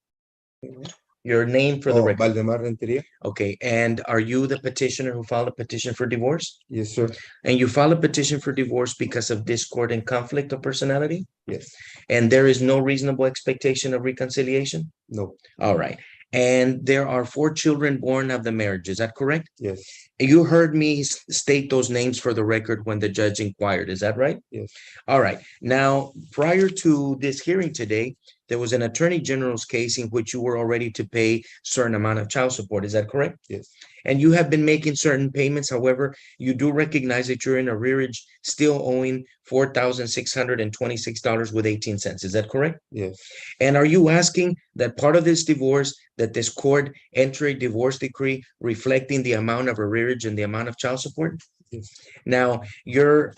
Your name for the record. Valdemar Renteria. Okay, and are you the petitioner who filed a petition for divorce? Yes, sir. And you filed a petition for divorce because of discord and conflict of personality? Yes. And there is no reasonable expectation of reconciliation? No. All right. And there are 4 children born of the marriage. Is that correct? Yes. You heard me state those names for the record when the judge inquired. Is that right? Yes. All right. Now, prior to this hearing today, there was an attorney general's case in which you were already to pay certain amount of child support. Is that correct? Yes. And you have been making certain payments. However, you do recognize that you're in arrearage, still owing $4,626.18. Is that correct? Yes. And are you asking that part of this divorce, that this court enter a divorce decree reflecting the amount of arrearage and the amount of child support? Yes. Now, you're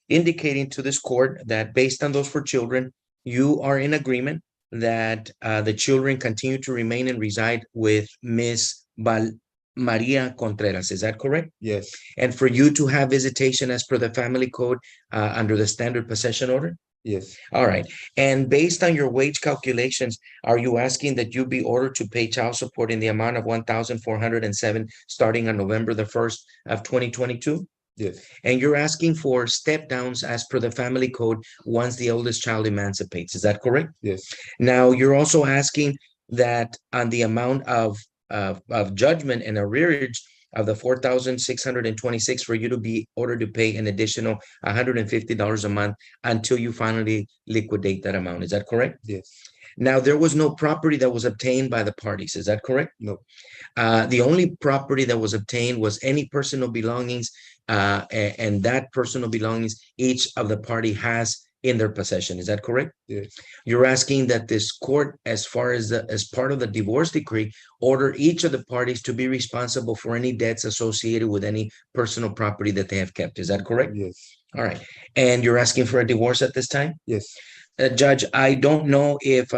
indicating to this court that based on those 4 children, you are in agreement that the children continue to remain and reside with Ms. Maria Contreras. Is that correct? Yes. And for you to have visitation as per the family code under the standard possession order? Yes. All right. And based on your wage calculations, are you asking that you be ordered to pay child support in the amount of $1,407 starting on November the 1st of 2022? Yes. And you're asking for step downs as per the family code once the oldest child emancipates. Is that correct? Yes. Now, you're also asking that on the amount of judgment and arrearage of the $4,626 for you to be ordered to pay an additional $150 a month until you finally liquidate that amount. Is that correct? Yes. Now, there was no property that was obtained by the parties. Is that correct? No. The only property that was obtained was any personal belongings, and that personal belongings each of the party has in their possession. Is that correct? Yes. You're asking that this court, as far as as part of the divorce decree, order each of the parties to be responsible for any debts associated with any personal property that they have kept. Is that correct? Yes. All right. And you're asking for a divorce at this time? Yes. Judge, I don't know if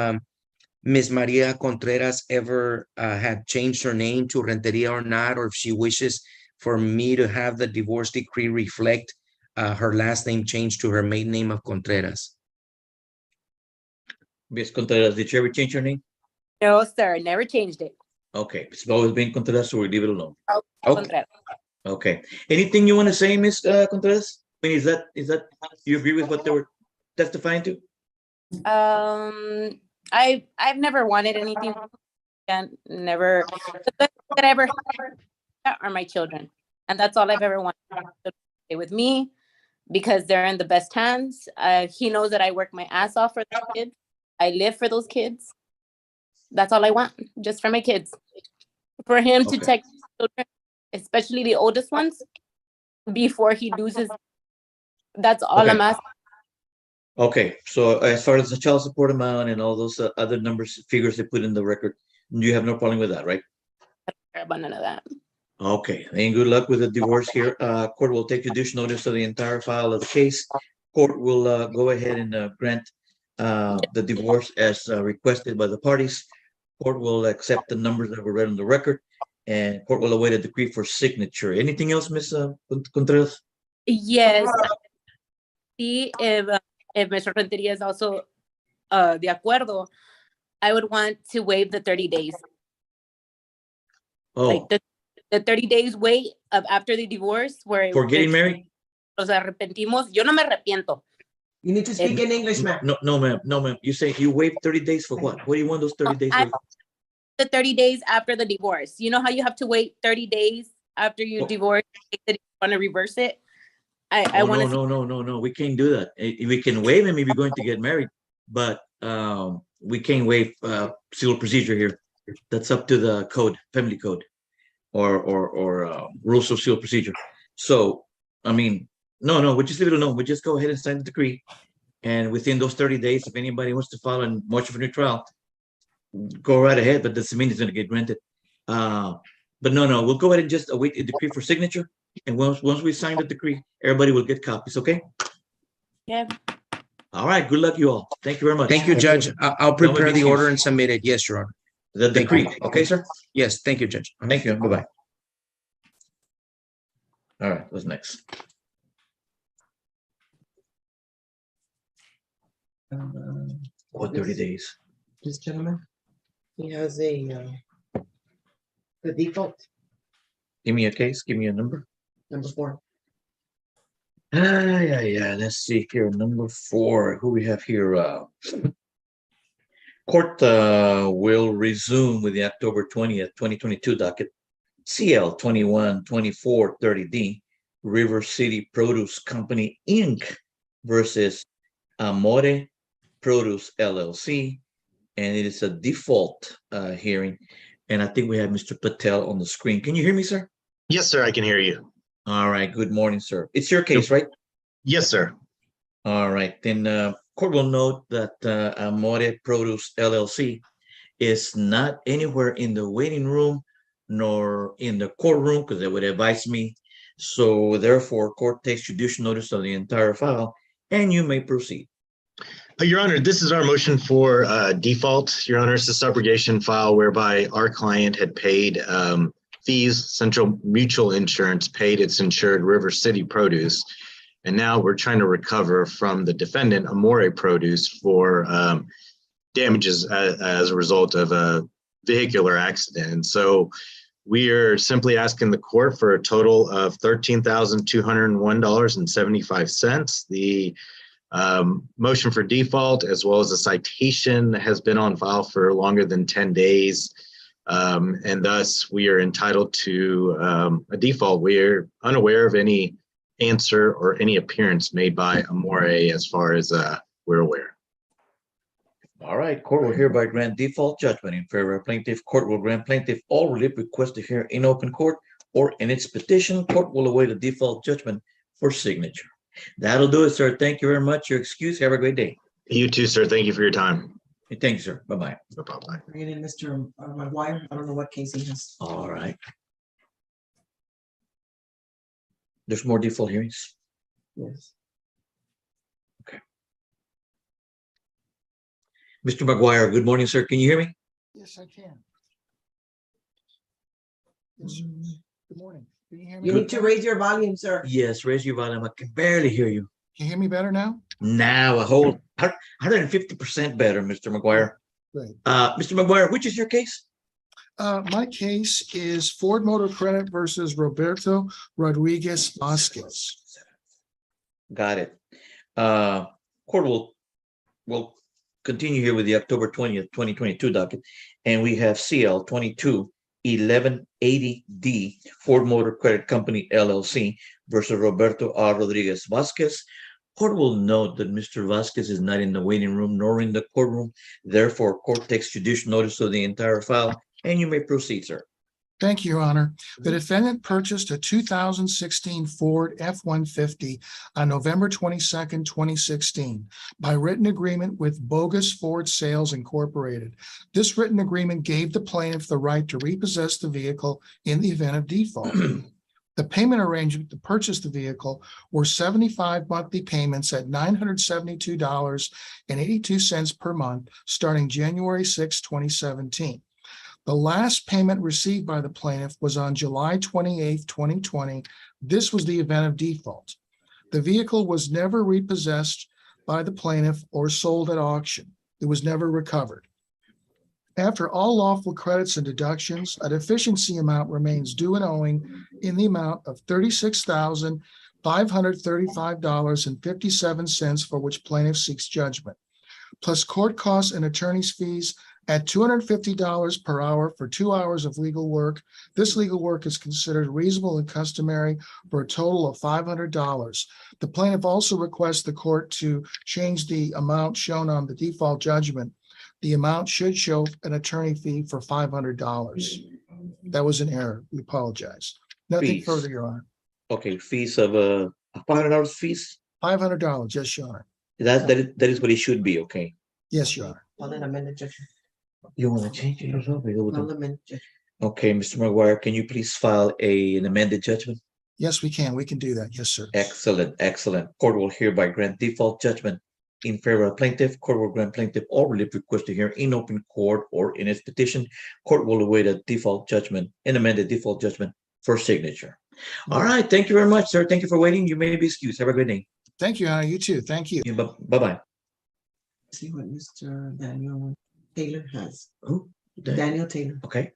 Ms. Maria Contreras ever had changed her name to Renteria or not, or if she wishes for me to have the divorce decree reflect her last name changed to her maiden name of Contreras. Ms. Contreras, did you ever change your name? No, sir, never changed it. Okay, it's always been Contreras, so we leave it alone. Okay. Okay. Anything you want to say, Ms. Contreras? I mean, is that you agree with what they were testifying to? I've never wanted anything and never the best that I ever had are my children. And that's all I've ever wanted. To stay with me because they're in the best hands. He knows that I work my ass off for those kids. I live for those kids. That's all I want, just for my kids. For him to take children, especially the oldest ones, before he loses. That's all I'm asking. Okay, so as far as the child support amount and all those other numbers, figures they put in the record, you have no problem with that, right? I don't care about none of that. Okay, and good luck with the divorce here. Court will take judicial notice of the entire file of the case. Court will go ahead and grant the divorce as requested by the parties. Court will accept the numbers that were read on the record, and court will await a decree for signature. Anything else, Ms. Contreras? Yes. See if Mr. Renteria is also de acuerdo, I would want to waive the 30 days. Oh. Like the 30 days wait of after the divorce where For getting married? Nos arrepentimos. Yo no me arrepiento. You need to speak in English, ma'am. No, ma'am. No, ma'am. You say you wait 30 days for what? What do you want those 30 days? The 30 days after the divorce. You know how you have to wait 30 days after you divorce if you want to reverse it? I Oh, want no, to. no, no, no, no, we can't do that. We can waive him if you're going to get married, but we can't waive civil procedure here. That's up to the code, family code, or rules of civil procedure. So, I mean, no, we just leave it alone. We just go ahead and sign the decree. And within those 30 days, if anybody wants to file a motion for new trial, go right ahead, but doesn't mean it's gonna get granted. But no, we'll go ahead and just await a decree for signature. And once we sign the decree, everybody will get copies, okay? Yeah. All right, good luck, you all. Thank you very much. Thank you, Judge. I'll prepare the issues. order and submit it. Yes, Your Honor. The Thank you. decree, okay, sir? Yes, thank you, Judge. Thank you, bye-bye. All right, what's next? What 30 days? This gentleman, he has a, the default, Give me a case, give me a number. number 4. Yeah, let's see here, number 4, who we have here? Court will resume with the October 20th, 2022 docket, CL 212430D, River City Produce Company, Inc. versus Amore Produce LLC, and it is a default hearing. And I think we have Mr. Patel on the screen. Can you hear me, sir? Yes, sir, I can hear you. All right, good morning, sir. It's your case, right? Yes, sir. All right, then court will note that Amore Produce LLC is not anywhere in the waiting room nor in the courtroom, because they would advise me. So therefore, court takes judicial notice of the entire file, and you may proceed. Your Honor, this is our motion for default. Your Honor, it's a subrogation file whereby our client had paid fees. Central Mutual Insurance paid its insured River City Produce. And now we're trying to recover from the defendant, Amore Produce, for damages as a result of a vehicular accident. And so we are simply asking the court for a total of $13,201.75. The motion for default, as well as a citation, has been on file for longer than 10 days. And thus we are entitled to a default. We're unaware of any answer or any appearance made by Amore as far as we're aware. All right, court will hereby grant default judgment in favor of plaintiff. Court will grant plaintiff all relief requests to hear in open court or in its petition. Court will await a default judgment for signature. That'll do it, sir. Thank you very much. Your excuse. Have a great day. You too, sir. Thank you for your time. Thank you, sir. Bye-bye. No problem. Bringing in Mr. McGuire, I don't know what case he has. All right. There's more default hearings. Yes. Okay. Mr. McGuire, good morning, sir. Can you hear me? Yes, I can. Yes, sir. Good morning. Can you hear me? You need to raise your volume, sir. Yes, raise your volume. I can barely hear you. Can you hear me better now? Now a whole 150% better, Mr. McGuire. Great. Mr. McGuire, which is your case? My case is Ford Motor Credit versus Roberto Rodriguez Vasquez. Got it. Court will continue here with the October 20th, 2022 docket, and we have CL 22-1180D Ford Motor Credit Company LLC versus Roberto R. Rodriguez Vasquez. Court will note that Mr. Vasquez is not in the waiting room nor in the courtroom. Therefore, court takes judicial notice of the entire file, and you may proceed, sir. Thank you, Your Honor. The defendant purchased a 2016 Ford F-150 on November 22nd, 2016 by written agreement with Bogus Ford Sales Incorporated. This written agreement gave the plaintiff the right to repossess the vehicle in the event of default. The payment arrangement to purchase the vehicle were 75 monthly payments at $972.82 per month, starting January 6, 2017. The last payment received by the plaintiff was on July 28, 2020. This was the event of default. The vehicle was never repossessed by the plaintiff or sold at auction. It was never recovered. After all lawful credits and deductions, a deficiency amount remains due and owing in the amount of $36,535.57 for which plaintiff seeks judgment, plus court costs and attorney's fees at $250 per hour for 2 hours of legal work. This legal work is considered reasonable and customary for a total of $500. The plaintiff also requests the court to change the amount shown on the default judgment. The amount should show an attorney fee for $500. That was an error. We apologize. Nothing Fees. further, Your Honor. Okay, fees of $500 fees. $500, yes, Your Honor. That is what it should be. Okay. Yes, Your Honor. On an amended judgment. You want to change it yourself? Or you go with On them? the amended judgment. Okay, Mr. McGuire, can you please file an amended judgment? Yes, we can. We can do that. Yes, sir. Excellent, excellent. Court will hereby grant default judgment in favor of plaintiff. Court will grant plaintiff all relief requested here in open court or in its petition. Court will await a default judgment, an amended default judgment for signature. All right. Thank you very much, sir. Thank you for waiting. You may be excused. Have a good day. Thank you, Your Honor. You too. Thank you. Bye-bye. See what Mr. Daniel Taylor has. Who? Daniel Taylor. Okay.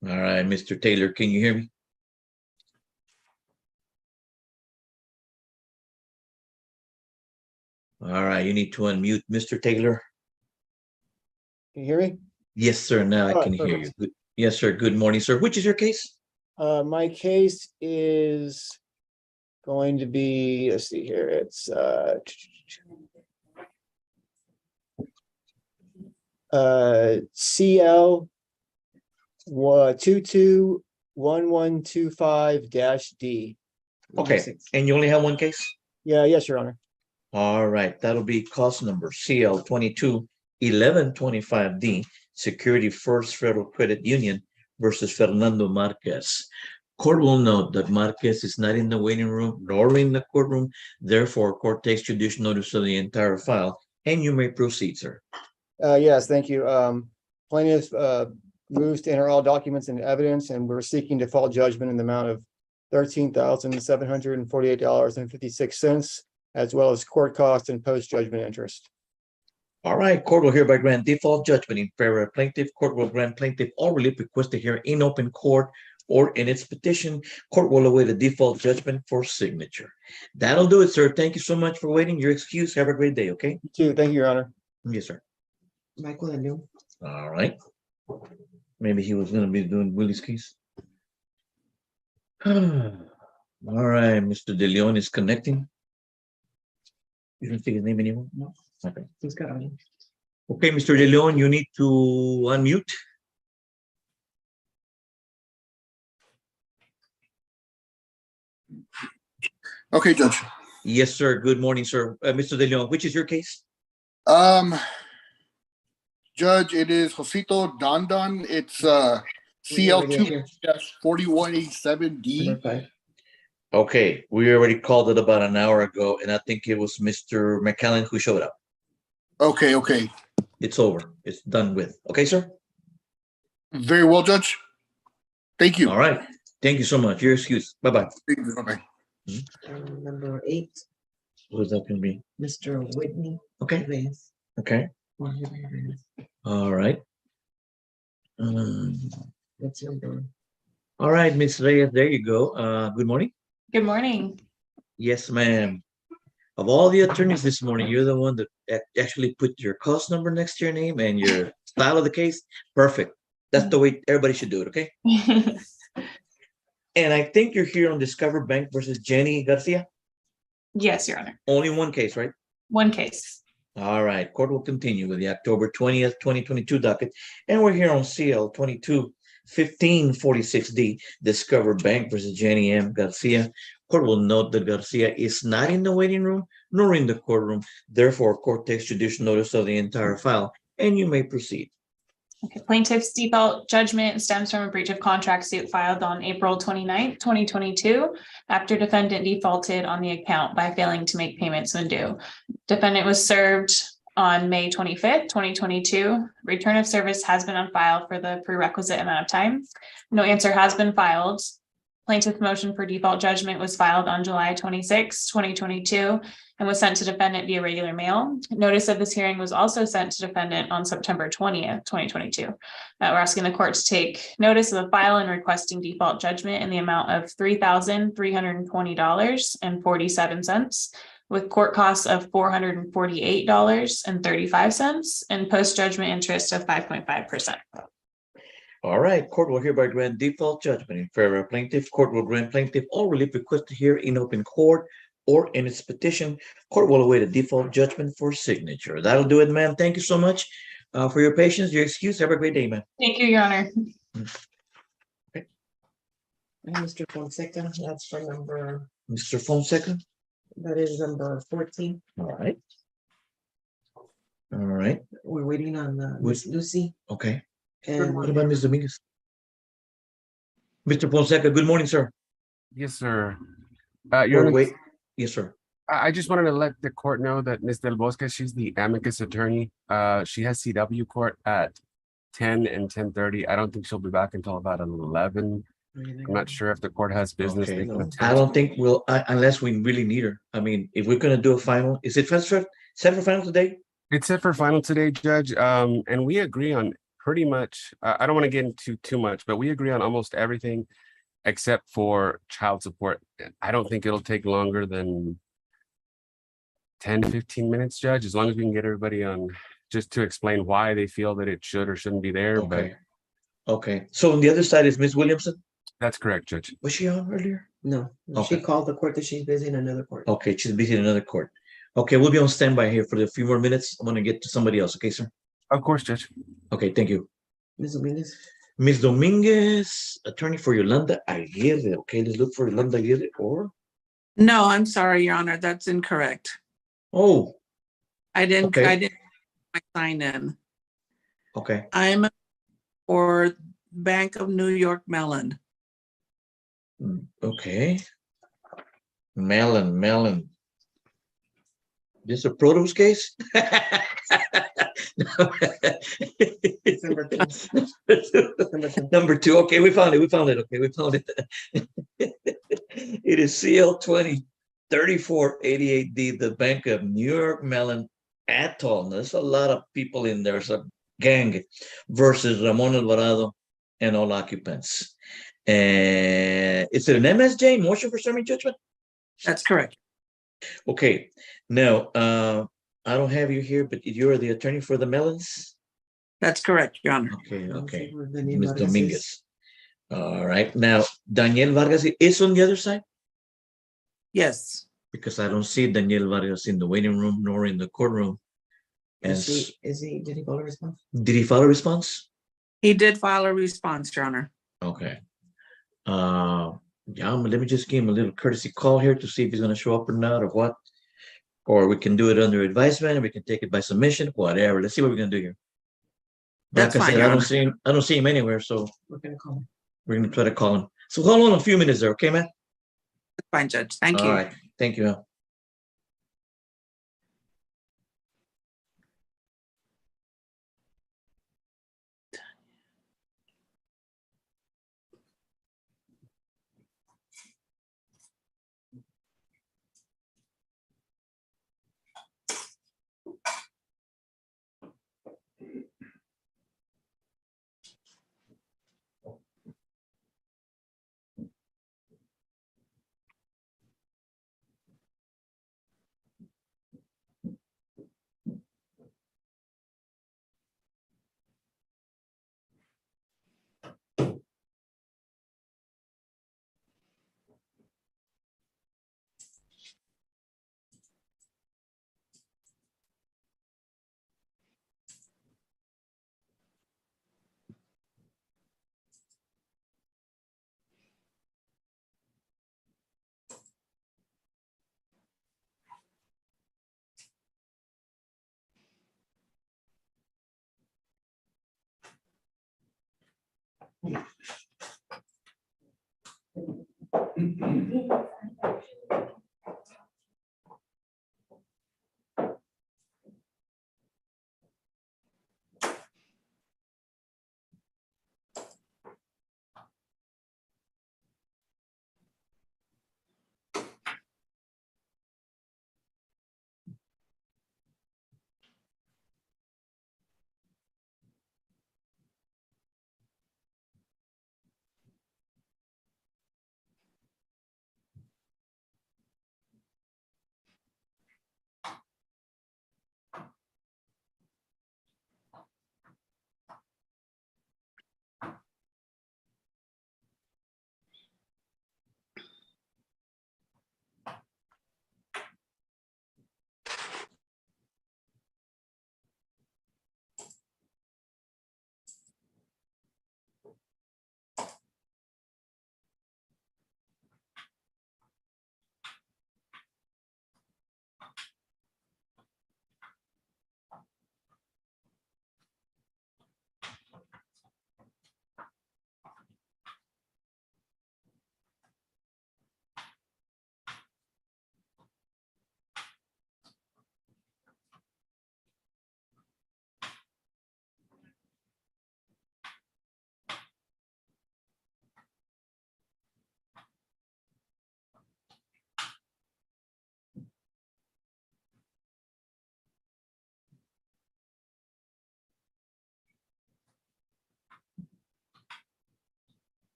All right, Mr. Taylor, can you hear me? All right, you need to unmute Mr. Taylor. Can you hear me? Yes, sir. Now I All right, can hear you. perfect. Good. Yes, sir. Good morning, sir. Which is your case? My case is going to be, let's see here, it's CL 221125-D. Okay, and you only have one case? Yeah, yes, Your Honor. All right, that'll be cause number CL 221125D, Security First Federal Credit Union versus Fernando Marquez. Court will note that Marquez is not in the waiting room nor in the courtroom. Therefore, court takes judicial notice of the entire file, and you may proceed, sir. Yes, thank you. Plaintiff moves to enter all documents and evidence, and we're seeking default judgment in the amount of $13,748.56, as well as court costs and post-judgment interest. All right, court will hereby grant default judgment in favor of plaintiff. Court will grant plaintiff all relief requested here in open court or in its petition. Court will await a default judgment for signature. That'll do it, sir. Thank you so much for waiting. Your excuse. Have a great day, okay? You too. Thank you, Your Honor. Yes, sir. Michael and Leo. All right. Maybe he was going to be doing Willie's case. All right, Mr. De Leon is connecting. You don't see his name anymore? No. Okay. He's got on. Okay, Mr. De Leon, you need to unmute. Okay, Judge. Yes, sir. Good morning, sir. Mr. De Leon, which is your case? Judge, it is Josito Don. It's CL2-4187D. Okay, we already called it about an hour ago, and I think it was Mr. McAllen who showed up. Okay. It's over. It's done with. Okay, sir? Very well, Judge. Thank you. All right. Thank you so much. Your excuse. Bye-bye. Bye-bye. Number 8, Who's that going to be? Mr. Whitney. Okay. Reyes. Okay. All right. That's number. All right, Ms. Reyes, there you go. Good morning. Good morning. Yes, ma'am. Of all the attorneys this morning, you're the one that actually put your cause number next to your name and your style of the case. Perfect. That's the way everybody should do it, okay? And I think you're here on Discover Bank versus Jenny Garcia. Yes, Your Honor. Only one case, right? One case. All right. Court will continue with the October 20th, 2022 docket. And we're here on CL 22-1546D, Discover Bank versus Jenny M. Garcia. Court will note that Garcia is not in the waiting room nor in the courtroom. Therefore, court takes judicial notice of the entire file, and you may proceed. Okay. Plaintiff's default judgment stems from a breach of contract suit filed on April 29th, 2022, after defendant defaulted on the account by failing to make payments when due. Defendant was served on May 25th, 2022. Return of service has been on file for the prerequisite amount of time. No answer has been filed. Plaintiff motion for default judgment was filed on July 26, 2022, and was sent to defendant via regular mail. Notice of this hearing was also sent to defendant on September 20th, 2022. We're asking the court to take notice of the file and requesting default judgment in the amount of $3,320.47, with court costs of $448.35 and post-judgment interest of 5.5%. All right, court will hereby grant default judgment in favor of plaintiff. Court will grant plaintiff all relief requested here in open court or in its petition. Court will await a default judgment for signature. That'll do it, ma'am. Thank you so much for your patience, your excuse. Have a great day, ma'am. Thank you, Your Honor. And Mr. Fonseca, that's for number, Mr. Fonseca. that is number 14. All right. All right. We're waiting on Miss Lucy. Okay. And what about Ms. Dominguez? Mr. Fonseca, good morning, sir. Yes, sir. Yes, sir. I just wanted to let the court know that Ms. Del Bosque, she's the amicus attorney. She has CW court at 10 and 10:30. I don't think she'll be back until about 11. I'm not sure if the court has business. Okay. I don't think we'll, unless we really need her. I mean, if we're going to do a final, is it set for final today? It's set for final today, Judge. And we agree on pretty much, I don't want to get into too much, but we agree on almost everything except for child support. I don't think it'll take longer than 10 to 15 minutes, Judge, as long as we can get everybody on just to explain why they feel that it should or shouldn't be there. Okay. Okay. So on the other side is Ms. Williamson? That's correct, Judge. Was she on earlier? No, Okay. she called the court that she's busy in another court. Okay, she's busy in another court. Okay, we'll be on standby here for a few more minutes. I'm going to get to somebody else. Okay, sir? Of course, Judge. Okay, thank you. Ms. Dominguez. Ms. Dominguez, attorney for Yolanda Aguirre. Okay, let's look for Yolanda Aguirre or? No, I'm sorry, Your Honor, that's incorrect. Oh. I didn't Okay. sign in. Okay. I'm for Bank of New York Mellon. Okay. Mellon. This a produce case? Number two. Okay, we found it. Okay, we found it. It is CL 203488D, the Bank of New York Mellon Atoll. There's a lot of people in there. It's a gang versus Ramon Alvarado and all occupants. And is it an MSJ, motion for summary judgment? That's correct. Okay. Now, I don't have you here, but you're the attorney for the Mellons? That's correct, Your Honor. Okay. Ms. Dominguez. All right. Now, Daniel Vargas is on the other side? Yes. Because I don't see Daniel Vargas in the waiting room nor in the courtroom. And Did he file a response? did he file a response? He did file a response, Your Honor. Okay. Yeah, let me just give him a little courtesy call here to see if he's going to show up or not or what. Or we can do it under advisement and we can take it by submission, whatever. Let's see what we're going to do here. That's Like I fine, said, Your I don't Honor. see him anywhere, so We're gonna call him. we're going to try to call him. So hold on a few minutes there, okay, man? That's fine, Judge. Thank you. All right. Thank you, Al.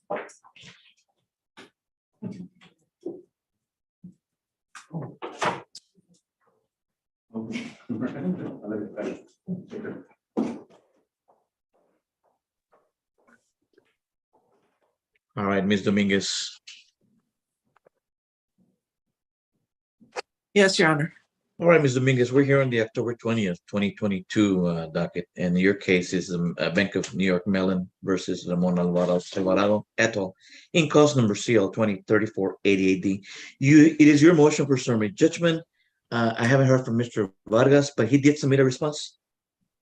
All right, Ms. Dominguez. Yes, Your Honor. All right, Ms. Dominguez, we're here on the October 20th, 2022 docket, and your case is Bank of New York Mellon versus Ramon Alvarado et al. In cause number CL 203488D. It is your motion for summary judgment. I haven't heard from Mr. Vargas, but he did submit a response.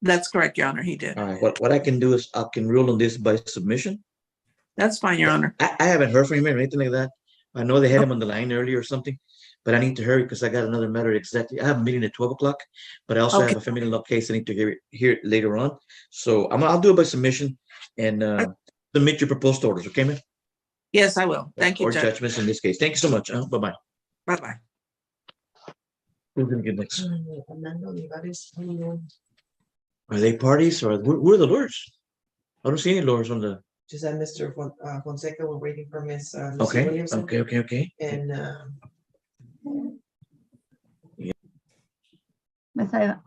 That's correct, Your Honor. He did. All right, what I can do is I can rule on this by submission. That's fine, Your Honor. I haven't heard from him or anything like that. I know they had him on the line earlier or something, but I need to hurry because I got another matter exactly. I have a meeting at 12 o'clock, but I also Okay. have a family law case I need to hear it later on. So I'll do it by submission and submit your proposed orders, okay, man? Yes, I will. Thank you, Or Judge. judgments in this case. Thank you so much. Bye-bye. Bye-bye. Who's gonna get next? Fernando Olivares. Are they parties or who are the lawyers? I don't see any lawyers on the. Just that Mr. Fonseca, we're waiting for Miss Lucy Okay, Williamson. okay. And Ms. Ayala.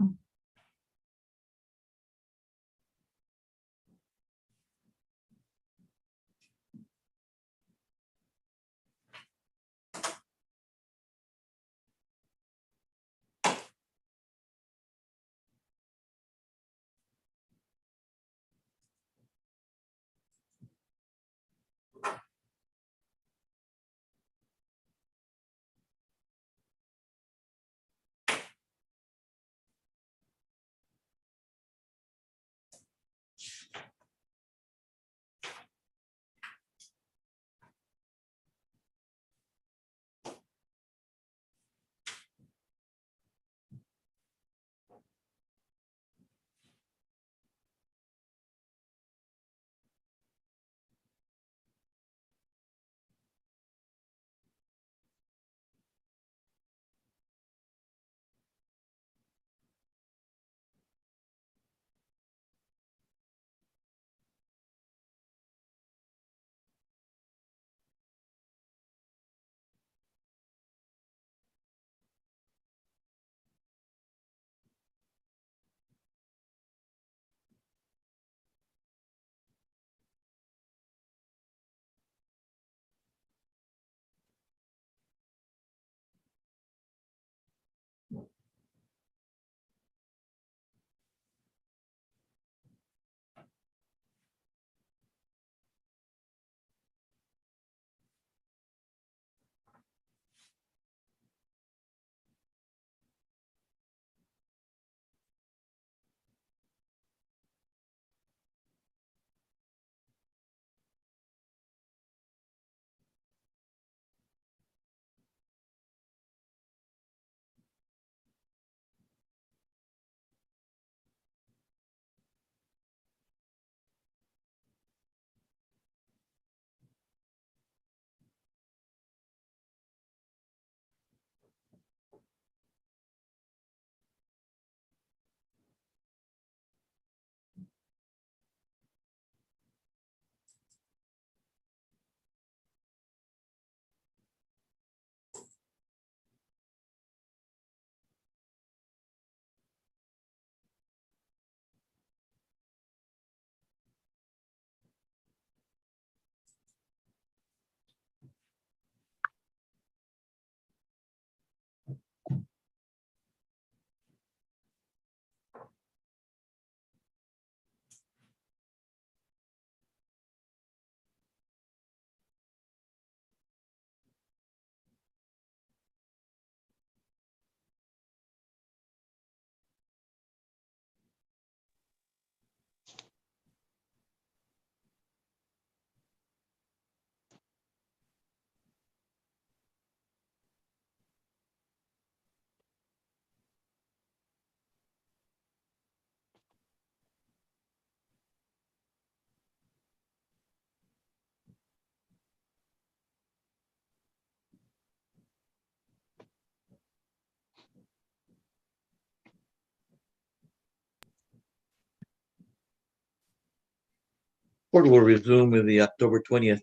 Court will resume with the October 20th,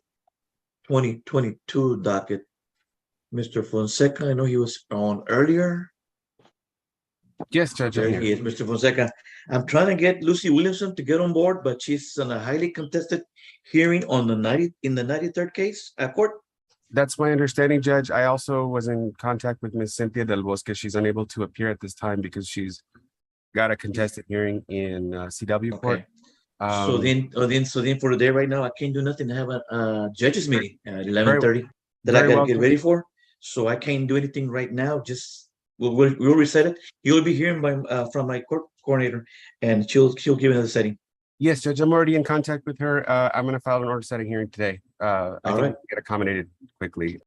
2022 docket. Mr. Fonseca, I know he was on earlier. Yes, Judge. I'm There here. he is, Mr. Fonseca. I'm trying to get Lucy Williamson to get on board, but she's on a highly contested hearing on the 93rd case at court. That's my understanding, Judge. I also was in contact with Ms. Cynthia Del Bosque. She's unable to appear at this time because she's got a contested hearing in CW court. So then for the day right now, I can't do nothing. I have a judges meeting at 11:30 that I very gotta well get ready for. So I can't do anything right now. Just we'll reset it. You'll be hearing from my court coordinator, and she'll give another setting. Yes, Judge, I'm already in contact with her. I'm going to file an order setting hearing today. I think we can get accommodated quickly.